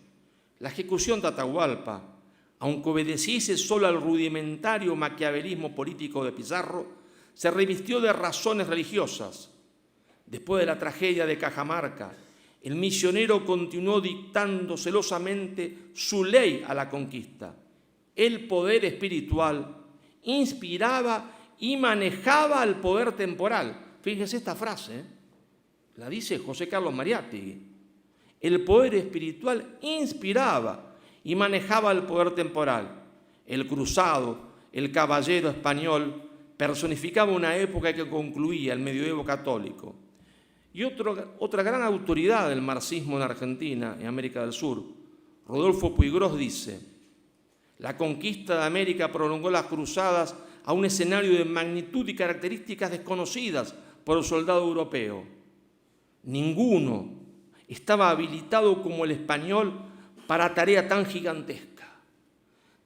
Speaker 2: La ejecución de Atahualpa, aunque obedeciese solo al rudimentario maquiavelismo político de Pizarro, se revistió de razones religiosas. Después de la tragedia de Cajamarca, el misionero continuó dictando celosamente su ley a la conquista. El poder espiritual inspiraba y manejaba al poder temporal. Fíjense esta frase, la dice José Carlos Mariátegui. El poder espiritual inspiraba y manejaba el poder temporal. El cruzado, el caballero español, personificaba una época que concluía el medioevo católico. Y otra gran autoridad del marxismo en Argentina, en América del Sur, Rodolfo Puiggrós, dice: la conquista de América prolongó las cruzadas a un escenario de magnitud y características desconocidas por el soldado europeo. Ninguno estaba habilitado como el español para tarea tan gigantesca.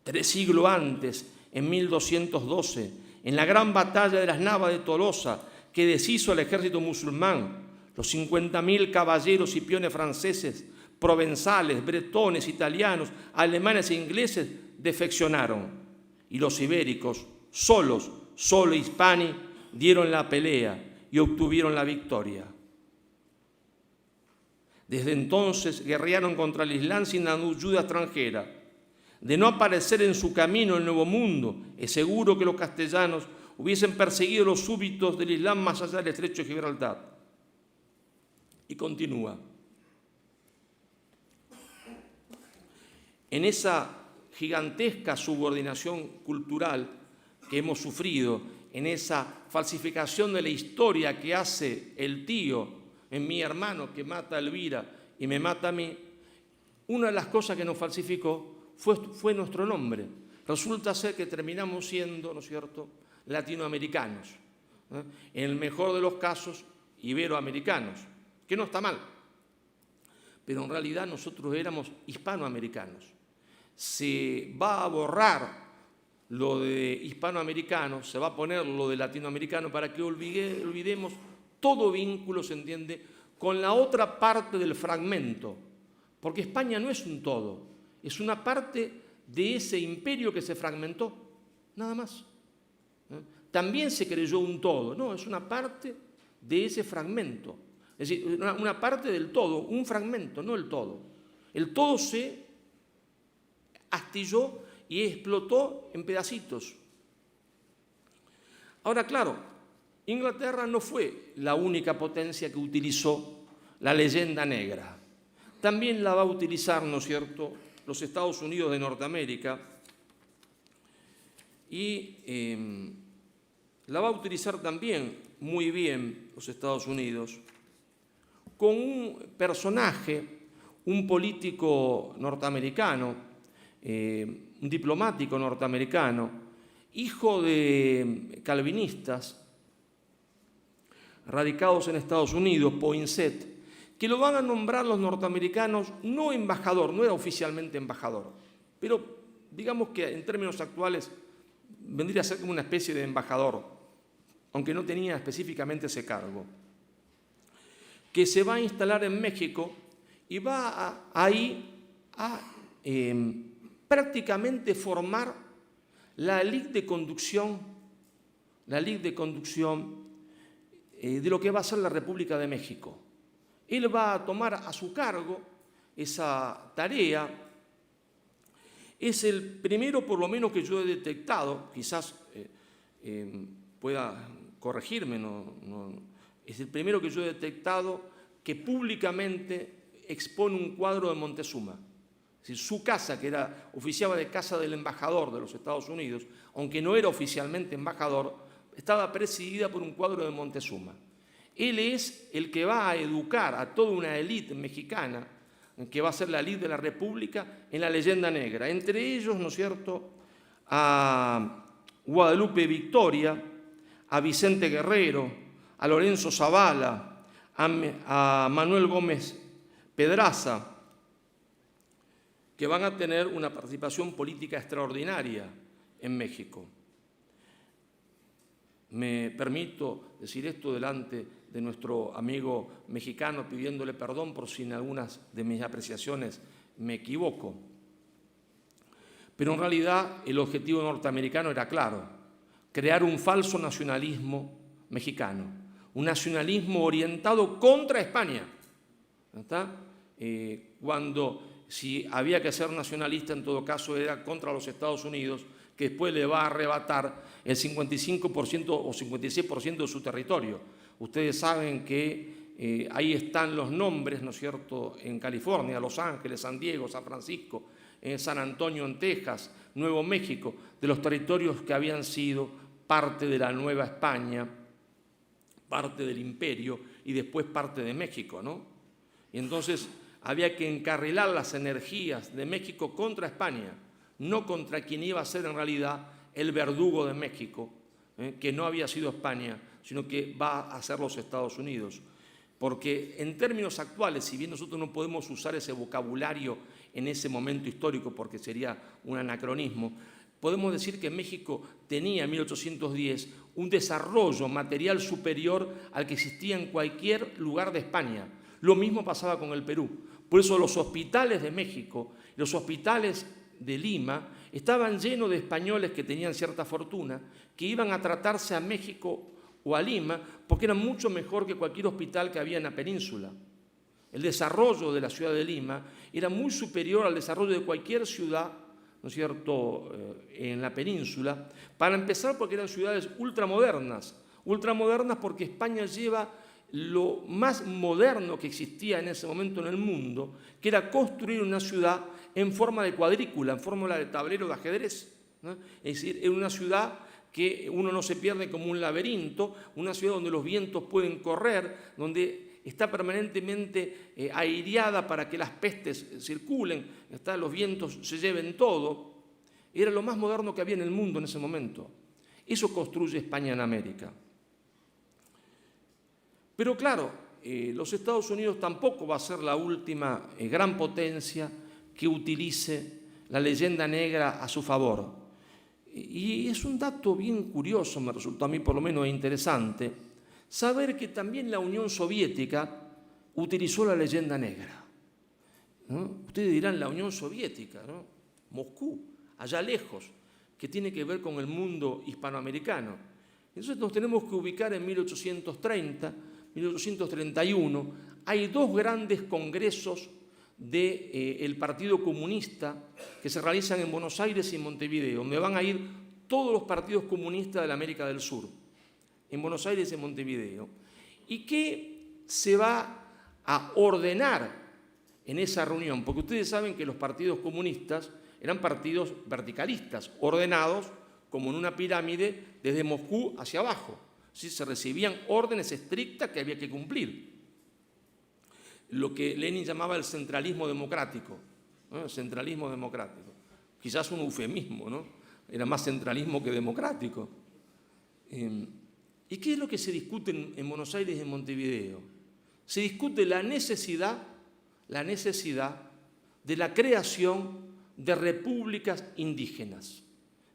Speaker 2: 3 siglos antes, en 1212, en la gran batalla de las Navas de Tolosa, que deshizo al ejército musulmán, los 50.000 caballeros y peones franceses, provenzales, bretones, italianos, alemanes e ingleses defeccionaron, y los ibéricos, solo Hispani, dieron la pelea y obtuvieron la victoria. Desde entonces guerrearon contra el Islam sin ayuda extranjera. De no aparecer en su camino el Nuevo Mundo, es seguro que los castellanos hubiesen perseguido a los súbditos del Islam más allá del estrecho de Gibraltar. Y continúa. En esa gigantesca subordinación cultural que hemos sufrido, en esa falsificación de la historia que hace el tío en mi hermano que mata a Elvira y me mata a mí, una de las cosas que nos falsificó fue nuestro nombre. Resulta ser que terminamos siendo, ¿no es cierto?, latinoamericanos, ¿eh? En el mejor de los casos, iberoamericanos, que no está mal, pero en realidad nosotros éramos hispanoamericanos. Se va a borrar lo de hispanoamericano, se va a poner lo de latinoamericano para que olvidemos todo vínculo, se entiende, con la otra parte del fragmento, porque España no es un todo, es una parte de ese imperio que se fragmentó, nada más. También se creyó un todo, no, es una parte de ese fragmento, es decir, una parte del todo, un fragmento, no el todo. El todo se astilló y explotó en pedacitos. Ahora, claro, Inglaterra no fue la única potencia que utilizó la leyenda negra. También la va a utilizar, ¿no es cierto?, los Estados Unidos de Norteamérica y la va a utilizar también muy bien los Estados Unidos con un personaje, un político norteamericano, un diplomático norteamericano, hijo de calvinistas radicados en Estados Unidos, Poinsett, que lo van a nombrar los norteamericanos no embajador, no era oficialmente embajador, pero digamos que en términos actuales vendría a ser como una especie de embajador, aunque no tenía específicamente ese cargo, que se va a instalar en México y va ahí a prácticamente formar la élite de conducción de lo que va a ser la República de México. Él va a tomar a su cargo esa tarea. Es el primero, por lo menos, que yo he detectado, quizás pueda corregirme, es el primero que yo he detectado que públicamente expone un cuadro de Montezuma. Es decir, su casa, que oficiaba de casa del embajador de los Estados Unidos, aunque no era oficialmente embajador, estaba presidida por un cuadro de Montezuma. Él es el que va a educar a toda una élite mexicana, que va a ser la élite de la República, en la leyenda negra. Entre ellos, ¿no es cierto?, a Guadalupe Victoria, a Vicente Guerrero, a Lorenzo Zavala, a Manuel Gómez Pedraza, que van a tener una participación política extraordinaria en México. Me permito decir esto delante de nuestro amigo mexicano, pidiéndole perdón por si en algunas de mis apreciaciones me equivoco. Pero en realidad el objetivo norteamericano era claro: crear un falso nacionalismo mexicano, un nacionalismo orientado contra España. ¿Está? Cuando si había que ser nacionalista, en todo caso era contra los Estados Unidos, que después le va a arrebatar el 55% o 56% de su territorio. Ustedes saben que ahí están los nombres, ¿no es cierto?, en California, Los Ángeles, San Diego, San Francisco, en San Antonio, en Texas, Nuevo México, de los territorios que habían sido parte de la Nueva España, parte del imperio y después parte de México, ¿no? Y entonces había que encarrilar las energías de México contra España, no contra quien iba a ser en realidad el verdugo de México, que no había sido España, sino que va a ser los Estados Unidos. Porque en términos actuales, si bien nosotros no podemos usar ese vocabulario en ese momento histórico porque sería un anacronismo, podemos decir que México tenía en 1810 un desarrollo material superior al que existía en cualquier lugar de España. Lo mismo pasaba con el Perú. Por eso los hospitales de México, los hospitales de Lima, estaban llenos de españoles que tenían cierta fortuna, que iban a tratarse a México o a Lima, porque era mucho mejor que cualquier hospital que había en la península. El desarrollo de la ciudad de Lima era muy superior al desarrollo de cualquier ciudad, ¿no es cierto?, en la península, para empezar porque eran ciudades ultramodernas porque España lleva lo más moderno que existía en ese momento en el mundo, que era construir una ciudad en forma de cuadrícula, en forma de tablero de ajedrez, ¿no? Es decir, era una ciudad que uno no se pierde como un laberinto, una ciudad donde los vientos pueden correr, donde está permanentemente aireada para que las pestes circulen, los vientos se lleven todo. Era lo más moderno que había en el mundo en ese momento. Eso construye España en América. Pero claro, los Estados Unidos tampoco va a ser la última gran potencia que utilice la leyenda negra a su favor. Y es un dato bien curioso, me resultó a mí por lo menos interesante, saber que también la Unión Soviética utilizó la leyenda negra, ¿no? Ustedes dirán la Unión Soviética, ¿no? Moscú, allá lejos, que tiene que ver con el mundo hispanoamericano. Entonces nos tenemos que ubicar en 1830, 1831. Hay dos grandes congresos del Partido Comunista que se realizan en Buenos Aires y en Montevideo, donde van a ir todos los partidos comunistas de la América del Sur, en Buenos Aires y en Montevideo, y que se va a ordenar en esa reunión, porque ustedes saben que los partidos comunistas eran partidos verticalistas, ordenados como en una pirámide desde Moscú hacia abajo. ¿Sí? Se recibían órdenes estrictas que había que cumplir. Lo que Lenin llamaba el centralismo democrático, ¿no? El centralismo democrático. Quizás un eufemismo, ¿no? Era más centralismo que democrático. ¿Y qué es lo que se discute en Buenos Aires y en Montevideo? Se discute la necesidad de la creación de repúblicas indígenas.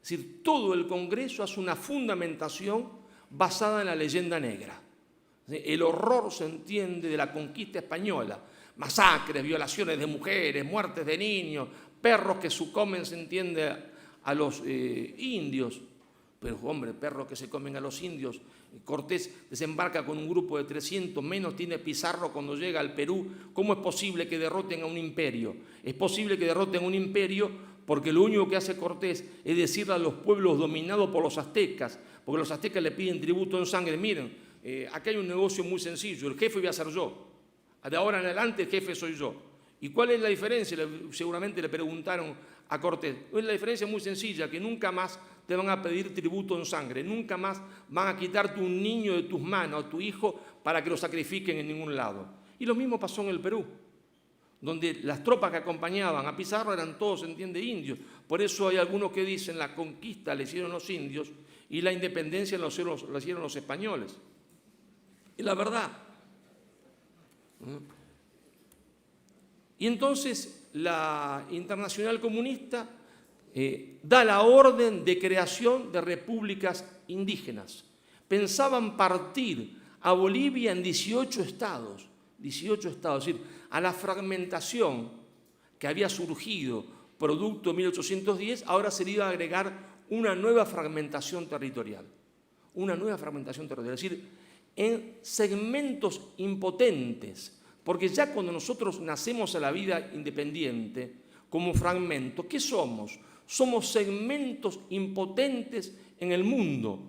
Speaker 2: Es decir, todo el Congreso hace una fundamentación basada en la leyenda negra. El horror, se entiende, de la conquista española, masacres, violaciones de mujeres, muertes de niños, perros que sucomen, se entiende, a los indios. Pero, hombre, perros que se comen a los indios. Cortés desembarca con un grupo de 300, menos tiene Pizarro cuando llega al Perú. ¿Cómo es posible que derroten a un imperio? Es posible que derroten a un imperio porque lo único que hace Cortés es decirle a los pueblos dominados por los aztecas, porque los aztecas le piden tributo en sangre. Miren, acá hay un negocio muy sencillo, el jefe voy a ser yo. De ahora en adelante el jefe soy yo. ¿Y cuál es la diferencia? Seguramente le preguntaron a Cortés. La diferencia es muy sencilla, que nunca más te van a pedir tributo en sangre, nunca más van a quitarte un niño de tus manos, a tu hijo, para que lo sacrifiquen en ningún lado. Y lo mismo pasó en el Perú, donde las tropas que acompañaban a Pizarro eran todos, se entiende, indios. Por eso hay algunos que dicen la conquista la hicieron los indios y la independencia la hicieron los españoles. Es la verdad. Y entonces la Internacional Comunista da la orden de creación de repúblicas indígenas. Pensaban partir a Bolivia en 18 estados, es decir, a la fragmentación que había surgido producto de 1810, ahora se le iba a agregar una nueva fragmentación territorial. Es decir, en segmentos impotentes, porque ya cuando nosotros nacemos a la vida independiente, como fragmento, ¿qué somos? Somos segmentos impotentes en el mundo,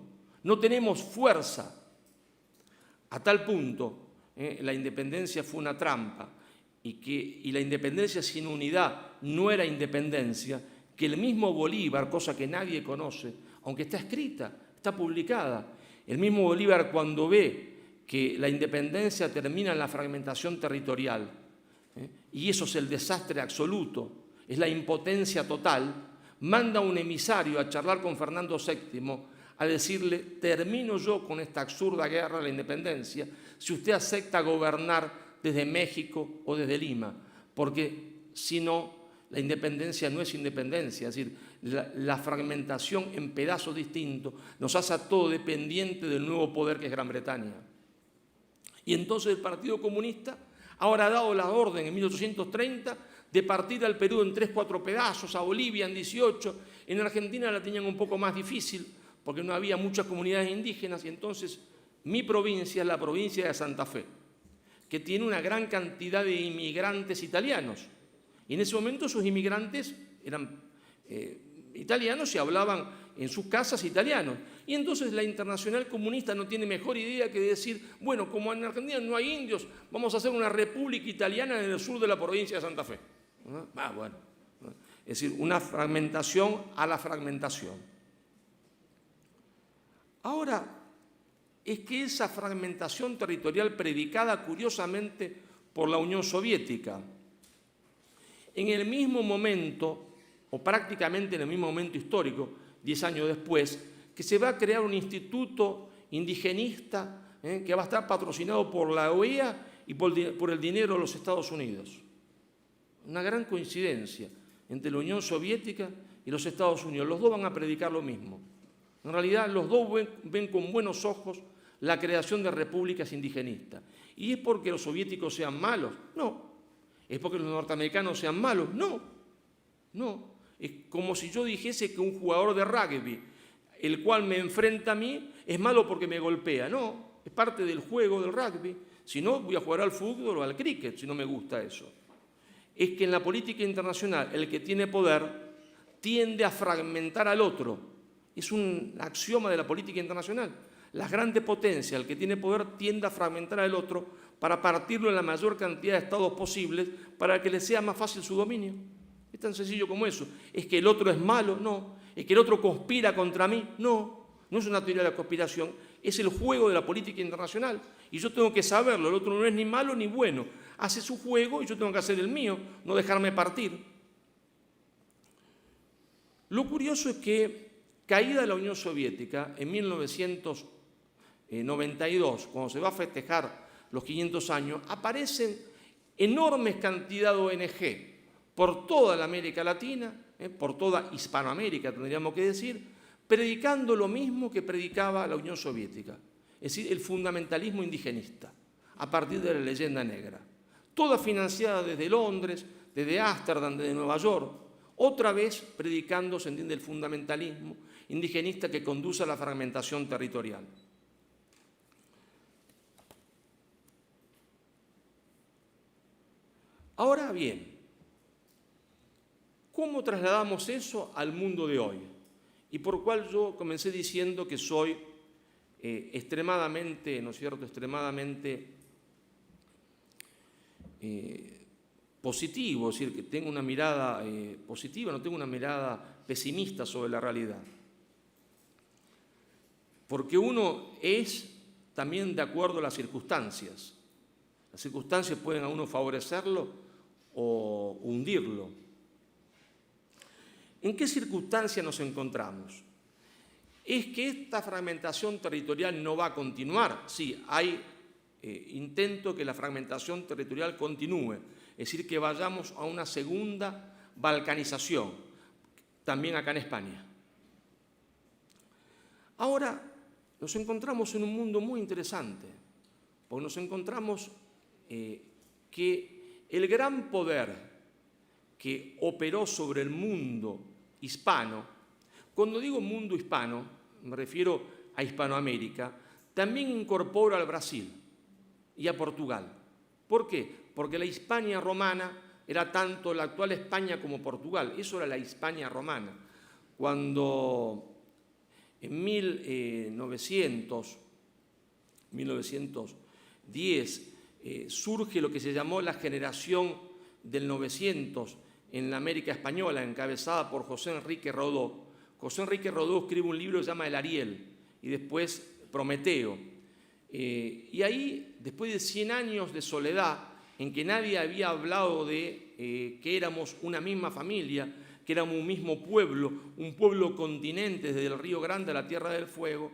Speaker 2: no tenemos fuerza. A tal punto, la independencia fue una trampa y la independencia sin unidad no era independencia, que el mismo Bolívar, cosa que nadie conoce, aunque está escrita, está publicada, el mismo Bolívar cuando ve que la independencia termina en la fragmentación territorial, y eso es el desastre absoluto, es la impotencia total, manda un emisario a charlar con Fernando VII a decirle: termino yo con esta absurda guerra de la independencia si usted acepta gobernar desde México o desde Lima, porque si no, la independencia no es independencia. Es decir, la fragmentación en pedazos distintos nos hace a todo dependiente del nuevo poder que es Gran Bretaña. Y entonces el Partido Comunista ahora ha dado la orden en 1830 de partir al Perú en 3-4 pedazos, a Bolivia en 18, en Argentina la tenían un poco más difícil porque no había muchas comunidades indígenas y entonces mi provincia es la provincia de Santa Fe, que tiene una gran cantidad de inmigrantes italianos. Y en ese momento esos inmigrantes eran italianos y hablaban en sus casas italianos. Y entonces la Internacional Comunista no tiene mejor idea que decir, bueno, como en Argentina no hay indios, vamos a hacer una república italiana en el sur de la provincia de Santa Fe. Bueno. Es decir, una fragmentación a la fragmentación. Ahora, es que esa fragmentación territorial predicada curiosamente por la Unión Soviética, en el mismo momento, o prácticamente en el mismo momento histórico, 10 años después, que se va a crear un instituto indigenista que va a estar patrocinado por la OEA y por el dinero de los Estados Unidos. Una gran coincidencia entre la Unión Soviética y los Estados Unidos. Los dos van a predicar lo mismo. En realidad, los dos ven con buenos ojos la creación de repúblicas indigenistas. ¿Y es porque los soviéticos sean malos? No. ¿Es porque los norteamericanos sean malos? No. Es como si yo dijese que un jugador de rugby, el cual me enfrenta a mí, es malo porque me golpea. No, es parte del juego del rugby. Si no, voy a jugar al fútbol o al cricket, si no me gusta eso. Es que en la política internacional el que tiene poder tiende a fragmentar al otro. Es un axioma de la política internacional. Las grandes potencias, el que tiene poder, tiende a fragmentar al otro para partirlo en la mayor cantidad de estados posibles para que le sea más fácil su dominio. Es tan sencillo como eso. ¿Es que el otro es malo? No. ¿Es que el otro conspira contra mí? No. No es una teoría de la conspiración, es el juego de la política internacional. Y yo tengo que saberlo, el otro no es ni malo ni bueno. Hace su juego y yo tengo que hacer el mío, no dejarme partir. Lo curioso es que, caída de la Unión Soviética, en 1992, cuando se va a festejar los 500 años, aparecen enormes cantidades de ONG por toda la América Latina, por toda Hispanoamérica, tendríamos que decir, predicando lo mismo que predicaba la Unión Soviética, es decir, el fundamentalismo indigenista, a partir de la leyenda negra. Toda financiada desde Londres, desde Ámsterdam, desde Nueva York, otra vez predicando, se entiende, el fundamentalismo indigenista que conduce a la fragmentación territorial. Ahora bien, ¿cómo trasladamos eso al mundo de hoy? Y por cual yo comencé diciendo que soy extremadamente, ¿no es cierto?, extremadamente positivo, es decir, que tengo una mirada positiva, no tengo una mirada pesimista sobre la realidad. Porque uno es también de acuerdo a las circunstancias. Las circunstancias pueden a uno favorecerlo o hundirlo. ¿En qué circunstancias nos encontramos? ¿Es que esta fragmentación territorial no va a continuar? Sí, hay intento que la fragmentación territorial continúe, es decir, que vayamos a una segunda balcanización, también acá en España. Ahora nos encontramos en un mundo muy interesante, porque nos encontramos que el gran poder que operó sobre el mundo hispano, cuando digo mundo hispano, me refiero a Hispanoamérica, también incorpora al Brasil y a Portugal. ¿Por qué? Porque la Hispania romana era tanto la actual España como Portugal. Eso era la Hispania romana. Cuando en 1910 surge lo que se llamó la generación del 900 en la América Española, encabezada por José Enrique Rodó. José Enrique Rodó escribe un libro que se llama El Ariel y después Prometeo. Y ahí, después de 100 años de soledad, en que nadie había hablado de que éramos una misma familia, que éramos un mismo pueblo, un pueblo continente desde el Río Grande a la Tierra del Fuego,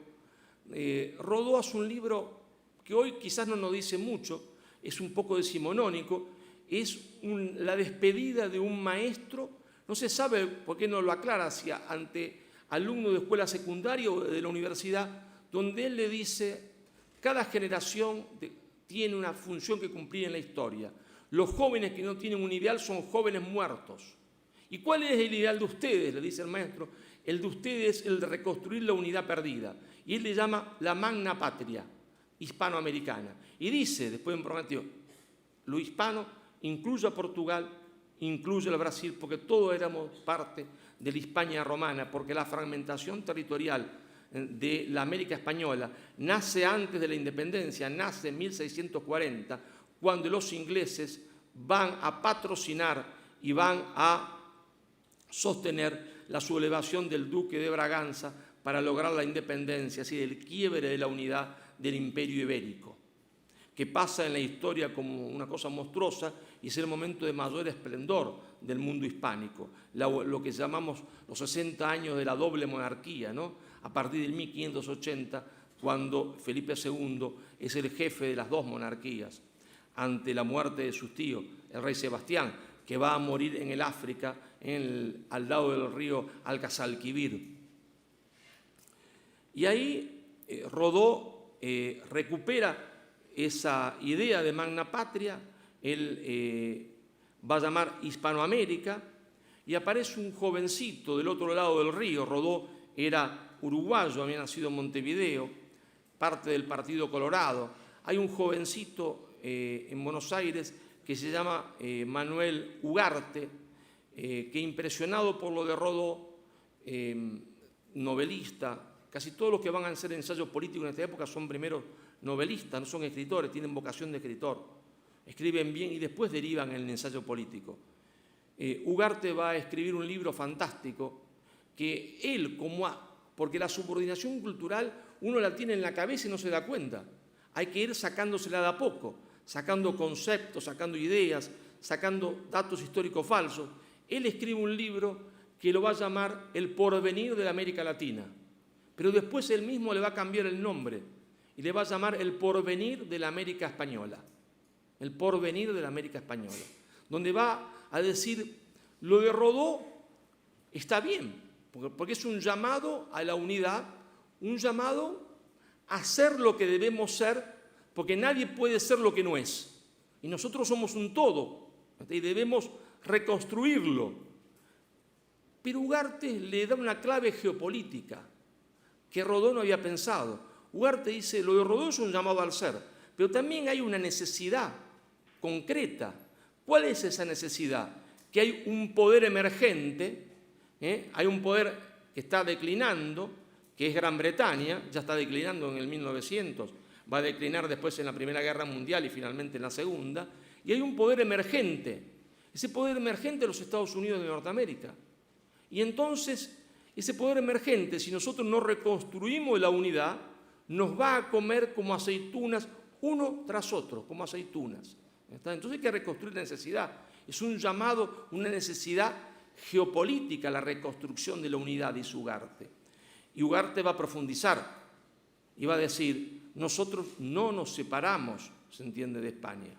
Speaker 2: Rodó hace un libro que hoy quizás no nos dice mucho, es un poco decimonónico, es la despedida de un maestro, no se sabe por qué no lo aclara, si ante alumnos de escuela secundaria o de la universidad, donde él le dice, cada generación tiene una función que cumplir en la historia. Los jóvenes que no tienen un ideal son jóvenes muertos. ¿Y cuál es el ideal de ustedes?, le dice el maestro. El de ustedes es el de reconstruir la unidad perdida. Y él le llama la magna patria. hispanoamericana. Y dice, después en prometió, lo hispano incluye a Portugal, incluye al Brasil, porque todos éramos parte de la Hispania romana, porque la fragmentación territorial de la América española nace antes de la independencia, nace en 1640, cuando los ingleses van a patrocinar y van a sostener la sublevación del duque de Braganza para lograr la independencia, así el quiebre de la unidad del imperio ibérico, que pasa en la historia como una cosa monstruosa y es el momento de mayor esplendor del mundo hispánico, lo que llamamos los 60 años de la doble monarquía, ¿no? A partir del 1580, cuando Felipe II es el jefe de las dos monarquías, ante la muerte de sus tíos, el rey Sebastián, que va a morir en el África, al lado del río Alcazalquivir. Y ahí Rodó recupera esa idea de Magna Patria, él va a llamar Hispanoamérica, y aparece un jovencito del otro lado del río. Rodó era uruguayo, había nacido en Montevideo, parte del Partido Colorado. Hay un jovencito en Buenos Aires que se llama Manuel Ugarte, que impresionado por lo de Rodó, novelista, casi todos los que van a hacer ensayos políticos en esta época son primero novelistas, no son escritores, tienen vocación de escritor, escriben bien y después derivan en el ensayo político. Ugarte va a escribir un libro fantástico que él, porque la subordinación cultural uno la tiene en la cabeza y no se da cuenta, hay que ir sacándosela de a poco, sacando conceptos, sacando ideas, sacando datos históricos falsos. Él escribe un libro que lo va a llamar El porvenir de la América Latina, pero después él mismo le va a cambiar el nombre y le va a llamar El porvenir de la América Española. El porvenir de la América Española, donde va a decir, lo de Rodó está bien, porque es un llamado a la unidad, un llamado a ser lo que debemos ser, porque nadie puede ser lo que no es. Y nosotros somos un todo, y debemos reconstruirlo. Pero Ugarte le da una clave geopolítica que Rodó no había pensado. Ugarte dice, lo de Rodó es un llamado al ser, pero también hay una necesidad concreta. ¿Cuál es esa necesidad? Que hay un poder emergente, hay un poder que está declinando, que es Gran Bretaña, ya está declinando en el 1900, va a declinar después en la Primera Guerra Mundial y finalmente en la Segunda, y hay un poder emergente, ese poder emergente de los Estados Unidos de Norteamérica. Y entonces, ese poder emergente, si nosotros no reconstruimos la unidad, nos va a comer como aceitunas, uno tras otro, como aceitunas. Entonces hay que reconstruir la necesidad. Es un llamado, una necesidad geopolítica, la reconstrucción de la unidad, dice Ugarte. Y Ugarte va a profundizar y va a decir, nosotros no nos separamos, se entiende, de España.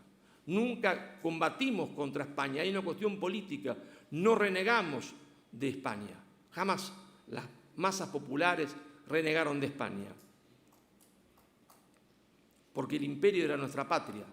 Speaker 2: Nunca combatimos contra España, hay una cuestión política, no renegamos de España. Jamás las masas populares renegaron de España, porque el imperio era nuestra patria.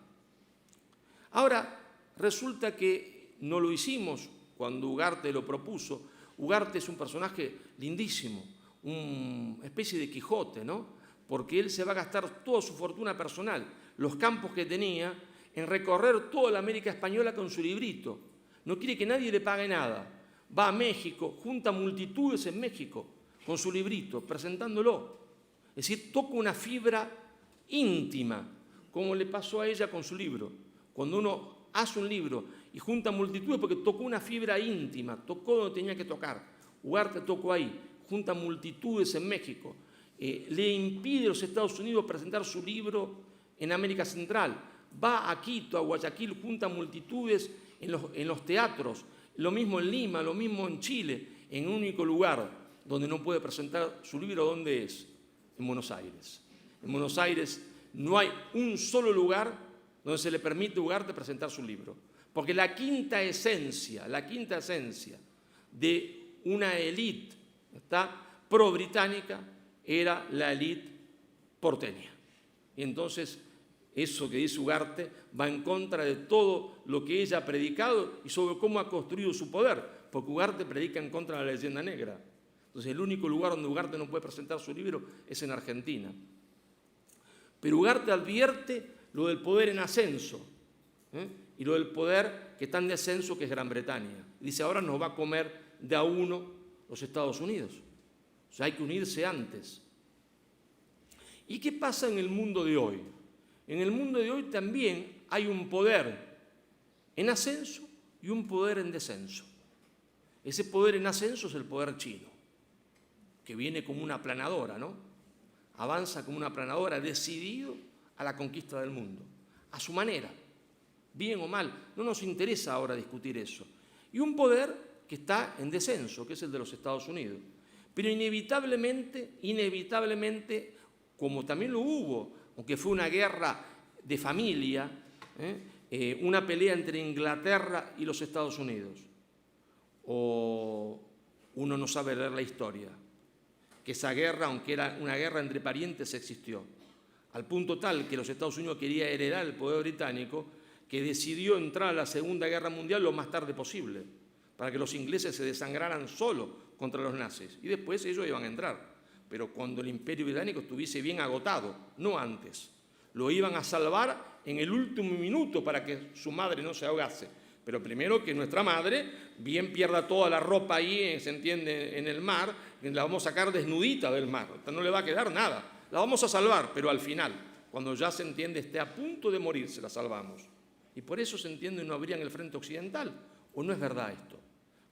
Speaker 2: Ahora, resulta que no lo hicimos cuando Ugarte lo propuso. Ugarte es un personaje lindísimo, una especie de Quijote, ¿no? Porque él se va a gastar toda su fortuna personal, los campos que tenía, en recorrer toda la América Española con su librito. No quiere que nadie le pague nada. Va a México, junta multitudes en México con su librito, presentándolo. Es decir, toca una fibra íntima, como le pasó a ella con su libro. Cuando uno hace un libro y junta multitudes, porque tocó una fibra íntima, tocó donde tenía que tocar. Ugarte tocó ahí, junta multitudes en México. Le impide a los Estados Unidos presentar su libro en América Central. Va a Quito, a Guayaquil, junta multitudes en los teatros. Lo mismo en Lima, lo mismo en Chile, en un único lugar donde no puede presentar su libro. ¿Dónde es? En Buenos Aires. En Buenos Aires no hay un solo lugar donde se le permite a Ugarte presentar su libro. Porque la quinta esencia de una élite pro-británica era la élite porteña. Y entonces eso que dice Ugarte va en contra de todo lo que ella ha predicado y sobre cómo ha construido su poder, porque Ugarte predica en contra de la leyenda negra. Entonces el único lugar donde Ugarte no puede presentar su libro es en Argentina. Pero Ugarte advierte lo del poder en ascenso, y lo del poder que está en descenso, que es Gran Bretaña. Dice, ahora nos va a comer de a uno los Estados Unidos. O sea, hay que unirse antes. ¿Y qué pasa en el mundo de hoy? En el mundo de hoy también hay un poder en ascenso y un poder en descenso. Ese poder en ascenso es el poder chino, que viene como una aplanadora, ¿no? Avanza como una aplanadora, decidido a la conquista del mundo, a su manera, bien o mal. No nos interesa ahora discutir eso. Y un poder que está en descenso, que es el de los Estados Unidos. Pero inevitablemente, como también lo hubo, aunque fue una guerra de familia, una pelea entre Inglaterra y los Estados Unidos, o uno no sabe leer la historia, que esa guerra, aunque era una guerra entre parientes, existió, al punto tal que los Estados Unidos quería heredar el poder británico, que decidió entrar a la Segunda Guerra Mundial lo más tarde posible, para que los ingleses se desangraran solo contra los nazis, y después ellos iban a entrar, pero cuando el Imperio Británico estuviese bien agotado, no antes. Lo iban a salvar en el último minuto para que su madre no se ahogase, pero primero que nuestra madre bien pierda toda la ropa ahí, se entiende, en el mar, la vamos a sacar desnudita del mar, no le va a quedar nada, la vamos a salvar, pero al final, cuando ya se entiende, esté a punto de morirse, la salvamos. Y por eso se entiende no abrían el frente occidental, ¿o no es verdad esto?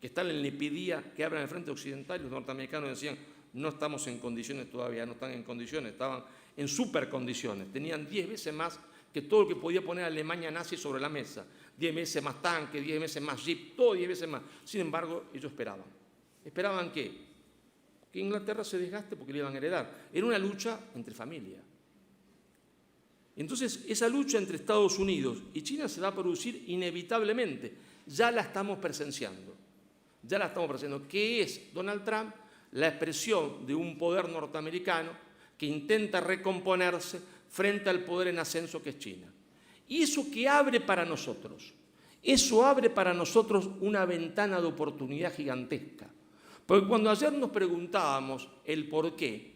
Speaker 2: Que Stalin le pedía que abran el frente occidental y los norteamericanos decían, no estamos en condiciones todavía, no están en condiciones, estaban en supercondiciones, tenían 10 veces más que todo lo que podía poner Alemania nazi sobre la mesa, 10 veces más tanques, 10 veces más jeep, todo 10 veces más. Sin embargo, ellos esperaban. ¿Esperaban qué? Que Inglaterra se desgaste porque le iban a heredar. Era una lucha entre familia. Entonces, esa lucha entre Estados Unidos y China se va a producir inevitablemente. Ya la estamos presenciando. Ya la estamos presenciando. ¿Qué es Donald Trump? La expresión de un poder norteamericano que intenta recomponerse frente al poder en ascenso que es China. ¿Y eso qué abre para nosotros? Eso abre para nosotros una ventana de oportunidad gigantesca. Porque cuando ayer nos preguntábamos el por qué,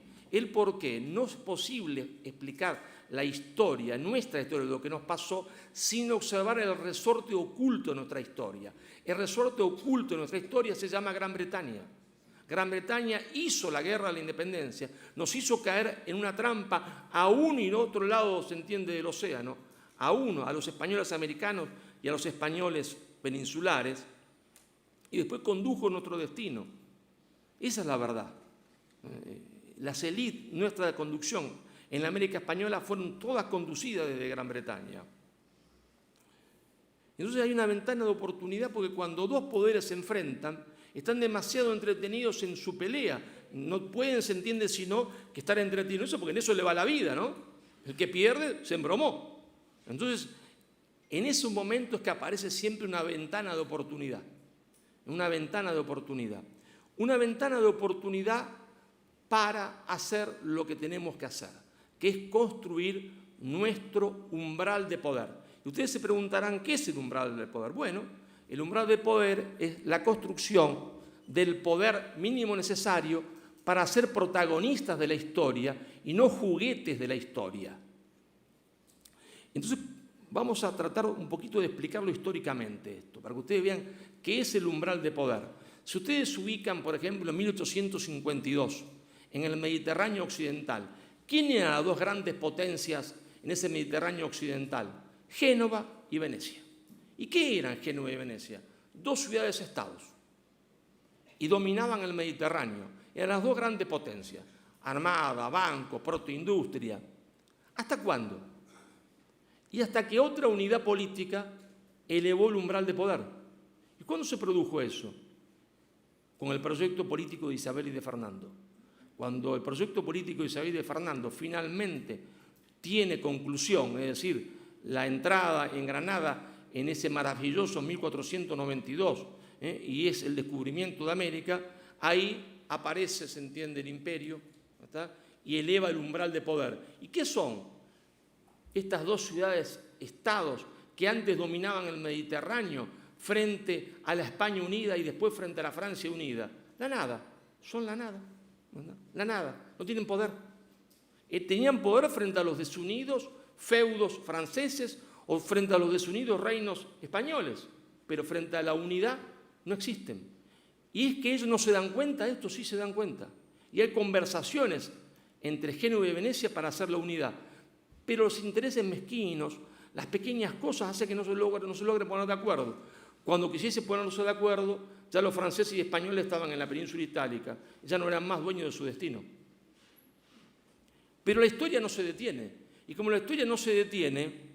Speaker 2: no es posible explicar la historia, nuestra historia, de lo que nos pasó, sin observar el resorte oculto de nuestra historia. El resorte oculto de nuestra historia se llama Gran Bretaña. Gran Bretaña hizo la guerra de la independencia, nos hizo caer en una trampa a uno y en otro lado, se entiende, del océano, a los españoles americanos y a los españoles peninsulares, y después condujo nuestro destino. Esa es la verdad. Las élites, nuestra conducción en la América Española fueron todas conducidas desde Gran Bretaña. Entonces hay una ventana de oportunidad porque cuando dos poderes se enfrentan, están demasiado entretenidos en su pelea. No pueden, se entiende, sino que estar entretenidos en eso, porque en eso le va la vida, ¿no? El que pierde se embromó. Entonces, en esos momentos que aparece siempre una ventana de oportunidad. Una ventana de oportunidad. Una ventana de oportunidad para hacer lo que tenemos que hacer, que es construir nuestro umbral de poder. Y ustedes se preguntarán, ¿qué es el umbral de poder? Bueno, el umbral de poder es la construcción del poder mínimo necesario para ser protagonistas de la historia y no juguetes de la historia. Entonces, vamos a tratar un poquito de explicarlo históricamente esto, para que ustedes vean qué es el umbral de poder. Si ustedes se ubican, por ejemplo, en 1852, en el Mediterráneo occidental, ¿quiénes eran las dos grandes potencias en ese Mediterráneo occidental? Génova y Venecia. ¿Y qué eran Génova y Venecia? Dos ciudades-estados. Y dominaban el Mediterráneo. Eran las dos grandes potencias. Armada, banco, protoindustria. ¿Hasta cuándo? Y hasta que otra unidad política elevó el umbral de poder. ¿Y cuándo se produjo eso? Con el proyecto político de Isabel y de Fernando. Cuando el proyecto político de Isabel y de Fernando finalmente tiene conclusión, es decir, la entrada en Granada en ese maravilloso 1492, y es el descubrimiento de América, ahí aparece, se entiende, el imperio, ¿está? Y eleva el umbral de poder. ¿Y qué son estas dos ciudades-estados que antes dominaban el Mediterráneo frente a la España unida y después frente a la Francia unida? La nada, son la nada, no tienen poder. Tenían poder frente a los desunidos feudos franceses o frente a los desunidos reinos españoles, pero frente a la unidad no existen. Y es que ellos no se dan cuenta, estos sí se dan cuenta. Y hay conversaciones entre Génova y Venecia para hacer la unidad. Pero los intereses mezquinos, las pequeñas cosas hacen que no se logre poner de acuerdo. Cuando quisiese ponerse de acuerdo, ya los franceses y españoles estaban en la península itálica, ya no eran más dueños de su destino. Pero la historia no se detiene. Y como la historia no se detiene,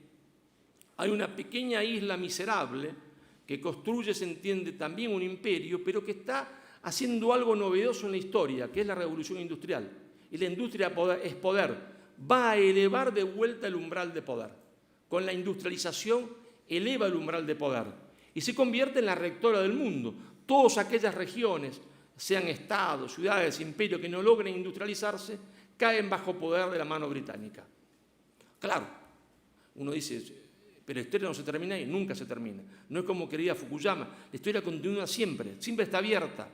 Speaker 2: hay una pequeña isla miserable que construye, se entiende, también un imperio, pero que está haciendo algo novedoso en la historia, que es la revolución industrial. Y la industria es poder. Va a elevar de vuelta el umbral de poder. Con la industrialización eleva el umbral de poder y se convierte en la rectora del mundo. Todas aquellas regiones, sean estados, ciudades, imperios, que no logren industrializarse, caen bajo poder de la mano británica. Claro, uno dice, pero la historia no se termina y nunca se termina. No es como quería Fukuyama, la historia continúa siempre, siempre está abierta.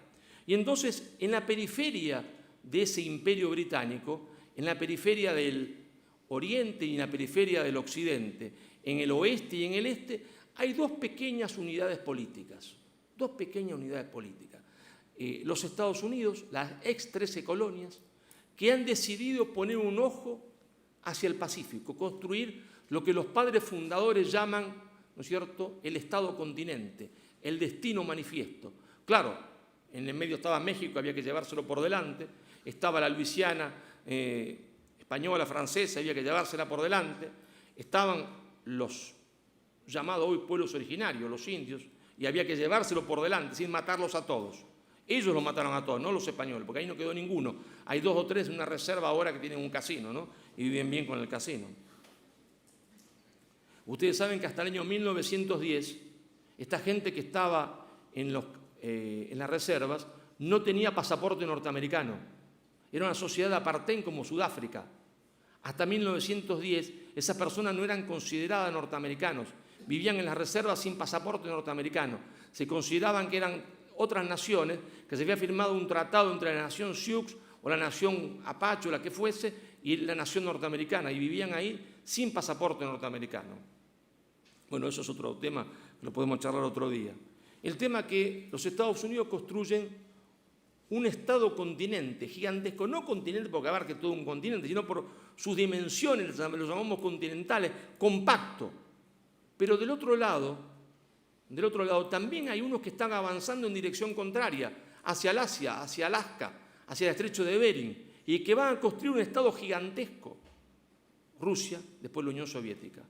Speaker 2: Y entonces, en la periferia de ese imperio británico, en la periferia del oriente y en la periferia del occidente, en el oeste y en el este, hay dos pequeñas unidades políticas. Dos pequeñas unidades políticas. Los Estados Unidos, las ex 13 colonias, que han decidido poner un ojo hacia el Pacífico, construir lo que los padres fundadores llaman, ¿no es cierto?, el Estado-continente, el destino manifiesto. Claro, en el medio estaba México, había que llevárselo por delante, estaba la Luisiana española, francesa, había que llevársela por delante, estaban los llamados hoy pueblos originarios, los indios, y había que llevárselo por delante, sin matarlos a todos. Ellos los mataron a todos, no los españoles, porque ahí no quedó ninguno. Hay 2 o 3 en una reserva ahora que tienen un casino, ¿no? Y viven bien con el casino. Ustedes saben que hasta el año 1910, esta gente que estaba en las reservas no tenía pasaporte norteamericano. Era una sociedad de apartheid como Sudáfrica. Hasta 1910, esas personas no eran consideradas norteamericanos. Vivían en las reservas sin pasaporte norteamericano. Se consideraban que eran otras naciones, que se había firmado un tratado entre la nación Sioux o la nación Apache o la que fuese y la nación norteamericana, y vivían ahí sin pasaporte norteamericano. Bueno, eso es otro tema, lo podemos charlar otro día. El tema es que los Estados Unidos construyen un Estado-continente gigantesco, no continente porque abarque todo un continente, sino por sus dimensiones, lo llamamos continentales, compacto. Pero del otro lado también hay unos que están avanzando en dirección contraria, hacia el Asia, hacia Alaska, hacia el estrecho de Bering, y que van a construir un Estado gigantesco. Rusia, después la Unión Soviética.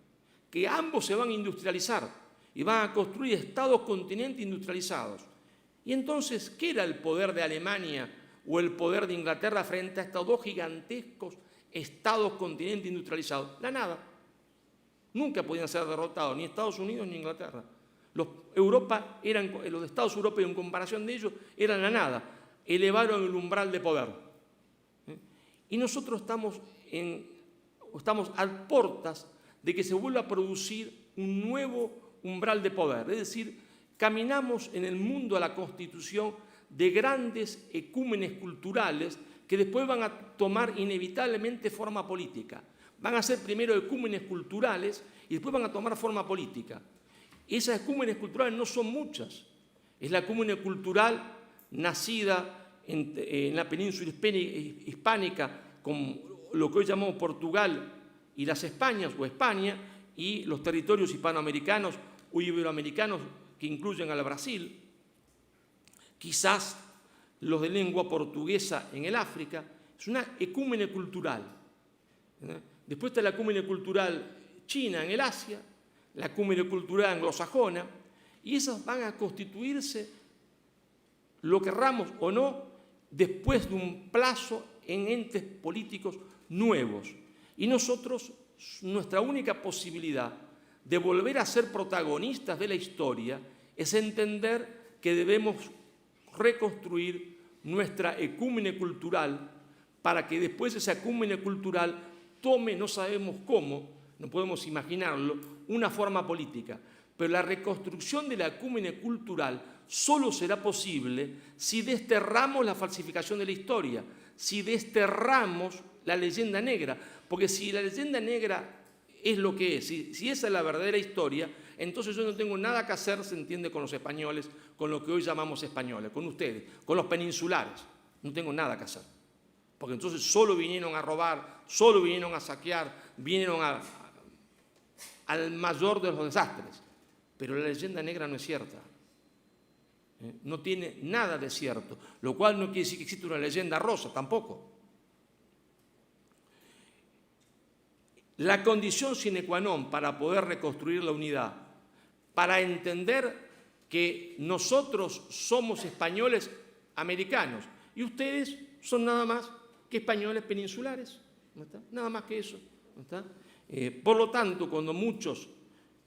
Speaker 2: Que ambos se van a industrializar y van a construir Estados-continente industrializados. Y entonces, ¿qué era el poder de Alemania o el poder de Inglaterra frente a estos dos gigantescos Estados-continente industrializados? La nada. Nunca podían ser derrotados ni Estados Unidos ni Inglaterra. Los de Estados europeos, en comparación de ellos, eran la nada. Elevaron el umbral de poder. Y nosotros estamos a puertas de que se vuelva a producir un nuevo umbral de poder. Es decir, caminamos en el mundo a la constitución de grandes ecúmenes culturales que después van a tomar inevitablemente forma política. Van a ser primero ecúmenes culturales y después van a tomar forma política. Esas ecúmenes culturales no son muchas. Es la ecúmene cultural nacida en la península hispánica, con lo que hoy llamamos Portugal y las Españas o España, y los territorios hispanoamericanos o iberoamericanos que incluyen al Brasil, quizás los de lengua portuguesa en el África. Es una ecúmene cultural. Después está la ecúmene cultural china en el Asia, la ecúmene cultural anglosajona, y esas van a constituirse, lo querramos o no, después de un plazo en entes políticos nuevos. Y nosotros, nuestra única posibilidad de volver a ser protagonistas de la historia es entender que debemos reconstruir nuestra ecúmene cultural para que después esa ecúmene cultural tome, no sabemos cómo, no podemos imaginarlo, una forma política. Pero la reconstrucción de la ecúmene cultural solo será posible si desterramos la falsificación de la historia, si desterramos la leyenda negra, porque si la leyenda negra es lo que es, si esa es la verdadera historia, entonces yo no tengo nada que hacer, se entiende, con los españoles, con lo que hoy llamamos españoles, con ustedes, con los peninsulares, no tengo nada que hacer, porque entonces solo vinieron a robar, solo vinieron a saquear, vinieron al mayor de los desastres, pero la leyenda negra no es cierta. No tiene nada de cierto, lo cual no quiere decir que existe una leyenda rosa, tampoco. La condición sine qua non para poder reconstruir la unidad, para entender que nosotros somos españoles americanos y ustedes son nada más que españoles peninsulares, ¿no está? Nada más que eso, ¿no está? Por lo tanto, cuando muchos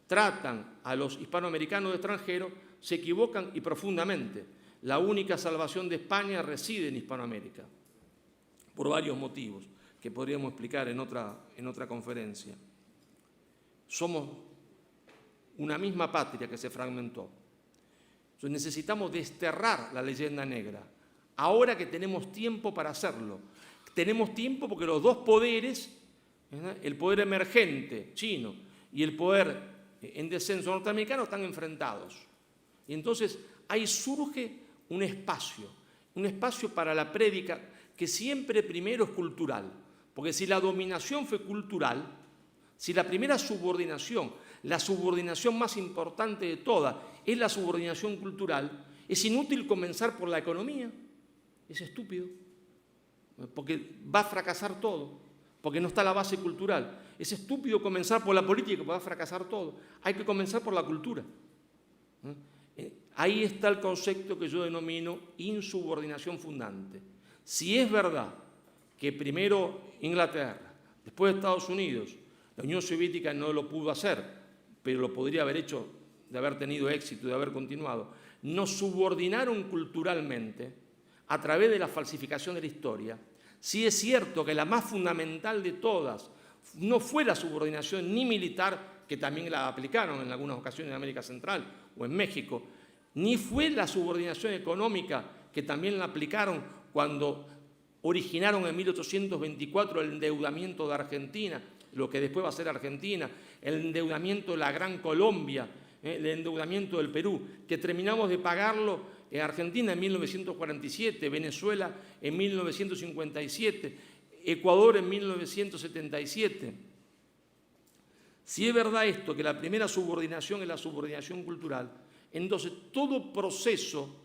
Speaker 2: tratan a los hispanoamericanos de extranjeros, se equivocan y profundamente. La única salvación de España reside en Hispanoamérica, por varios motivos que podríamos explicar en otra conferencia. Somos una misma patria que se fragmentó. Entonces necesitamos desterrar la leyenda negra, ahora que tenemos tiempo para hacerlo. Tenemos tiempo porque los dos poderes, ¿verdad?, el poder emergente chino y el poder en descenso norteamericano, están enfrentados. Y entonces ahí surge un espacio para la prédica que siempre primero es cultural. Porque si la dominación fue cultural, si la primera subordinación, la subordinación más importante de todas, es la subordinación cultural, es inútil comenzar por la economía. Es estúpido, porque va a fracasar todo, porque no está la base cultural. Es estúpido comenzar por la política, porque va a fracasar todo. Hay que comenzar por la cultura. Ahí está el concepto que yo denomino insubordinación fundante. Si es verdad que primero Inglaterra, después Estados Unidos, la Unión Soviética no lo pudo hacer, pero lo podría haber hecho de haber tenido éxito, de haber continuado, nos subordinaron culturalmente a través de la falsificación de la historia. Sí es cierto que la más fundamental de todas no fue la subordinación ni militar, que también la aplicaron en algunas ocasiones en América Central o en México, ni fue la subordinación económica, que también la aplicaron cuando originaron en 1824 el endeudamiento de Argentina, lo que después va a ser Argentina, el endeudamiento de la Gran Colombia, el endeudamiento del Perú, que terminamos de pagarlo en Argentina en 1947, Venezuela en 1957, Ecuador en 1977. Si es verdad esto, que la primera subordinación es la subordinación cultural, entonces todo proceso,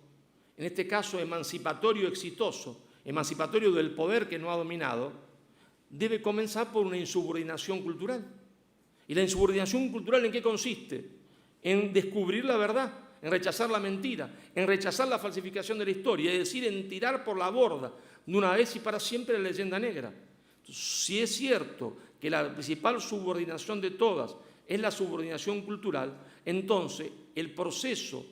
Speaker 2: en este caso emancipatorio exitoso, emancipatorio del poder que no ha dominado, debe comenzar por una insubordinación cultural. ¿Y la insubordinación cultural en qué consiste? En descubrir la verdad, en rechazar la mentira, en rechazar la falsificación de la historia, es decir, en tirar por la borda de una vez y para siempre la leyenda negra. Entonces, si es cierto que la principal subordinación de todas es la subordinación cultural, entonces el proceso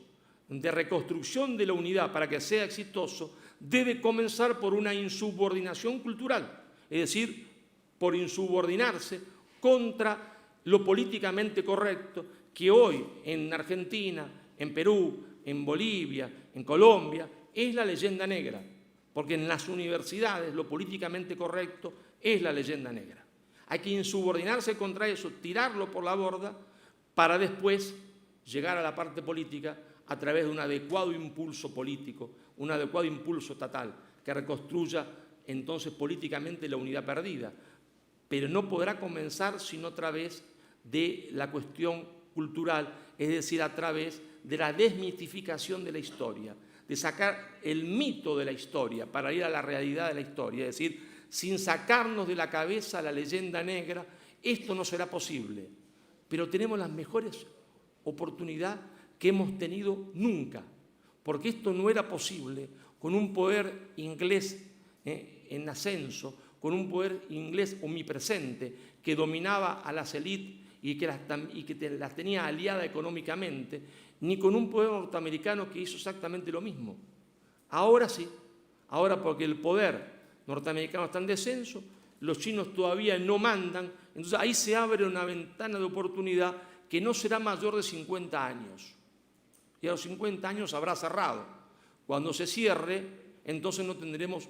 Speaker 2: de reconstrucción de la unidad para que sea exitoso debe comenzar por una insubordinación cultural, es decir, por insubordinarse contra lo políticamente correcto que hoy en Argentina, en Perú, en Bolivia, en Colombia, es la leyenda negra, porque en las universidades lo políticamente correcto es la leyenda negra. Hay que insubordinarse contra eso, tirarlo por la borda, para después llegar a la parte política a través de un adecuado impulso político, un adecuado impulso estatal, que reconstruya entonces políticamente la unidad perdida. Pero no podrá comenzar sino a través de la cuestión cultural, es decir, a través de la desmitificación de la historia, de sacar el mito de la historia para ir a la realidad de la historia, es decir, sin sacarnos de la cabeza la leyenda negra, esto no será posible. Pero tenemos las mejores oportunidades que hemos tenido nunca, porque esto no era posible con un poder inglés en ascenso, con un poder inglés omnipresente que dominaba a las élites y que las tenía aliadas económicamente, ni con un poder norteamericano que hizo exactamente lo mismo. Ahora sí, ahora porque el poder norteamericano está en descenso, los chinos todavía no mandan, entonces ahí se abre una ventana de oportunidad que no será mayor de 50 años. Y a los 50 años habrá cerrado. Cuando se cierre, entonces no tendremos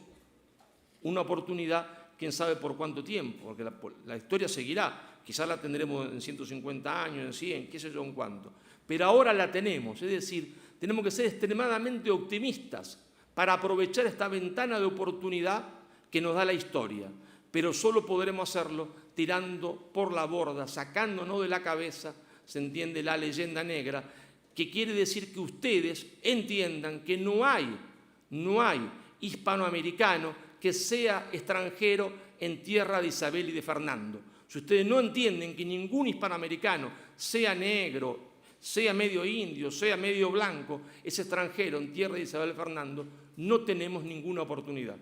Speaker 2: una oportunidad que quién sabe por cuánto tiempo, porque la historia seguirá, quizás la tendremos en 150 años, en 100, qué sé yo en cuánto, pero ahora la tenemos, es decir, tenemos que ser extremadamente optimistas para aprovechar esta ventana de oportunidad que nos da la historia, pero solo podremos hacerlo tirando por la borda, sacándonos de la cabeza, se entiende, la leyenda negra, que quiere decir que ustedes entiendan que no hay hispanoamericano que sea extranjero en tierra de Isabel y de Fernando. Si ustedes no entienden que ningún hispanoamericano, sea negro, sea medio indio, sea medio blanco, es extranjero en tierra de Isabel y Fernando, no tenemos ninguna oportunidad.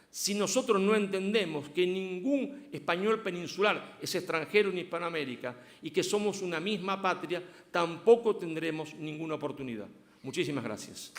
Speaker 2: Si nosotros no entendemos que ningún español peninsular es extranjero en Hispanoamérica y que somos una misma patria, tampoco tendremos ninguna oportunidad. Muchísimas gracias.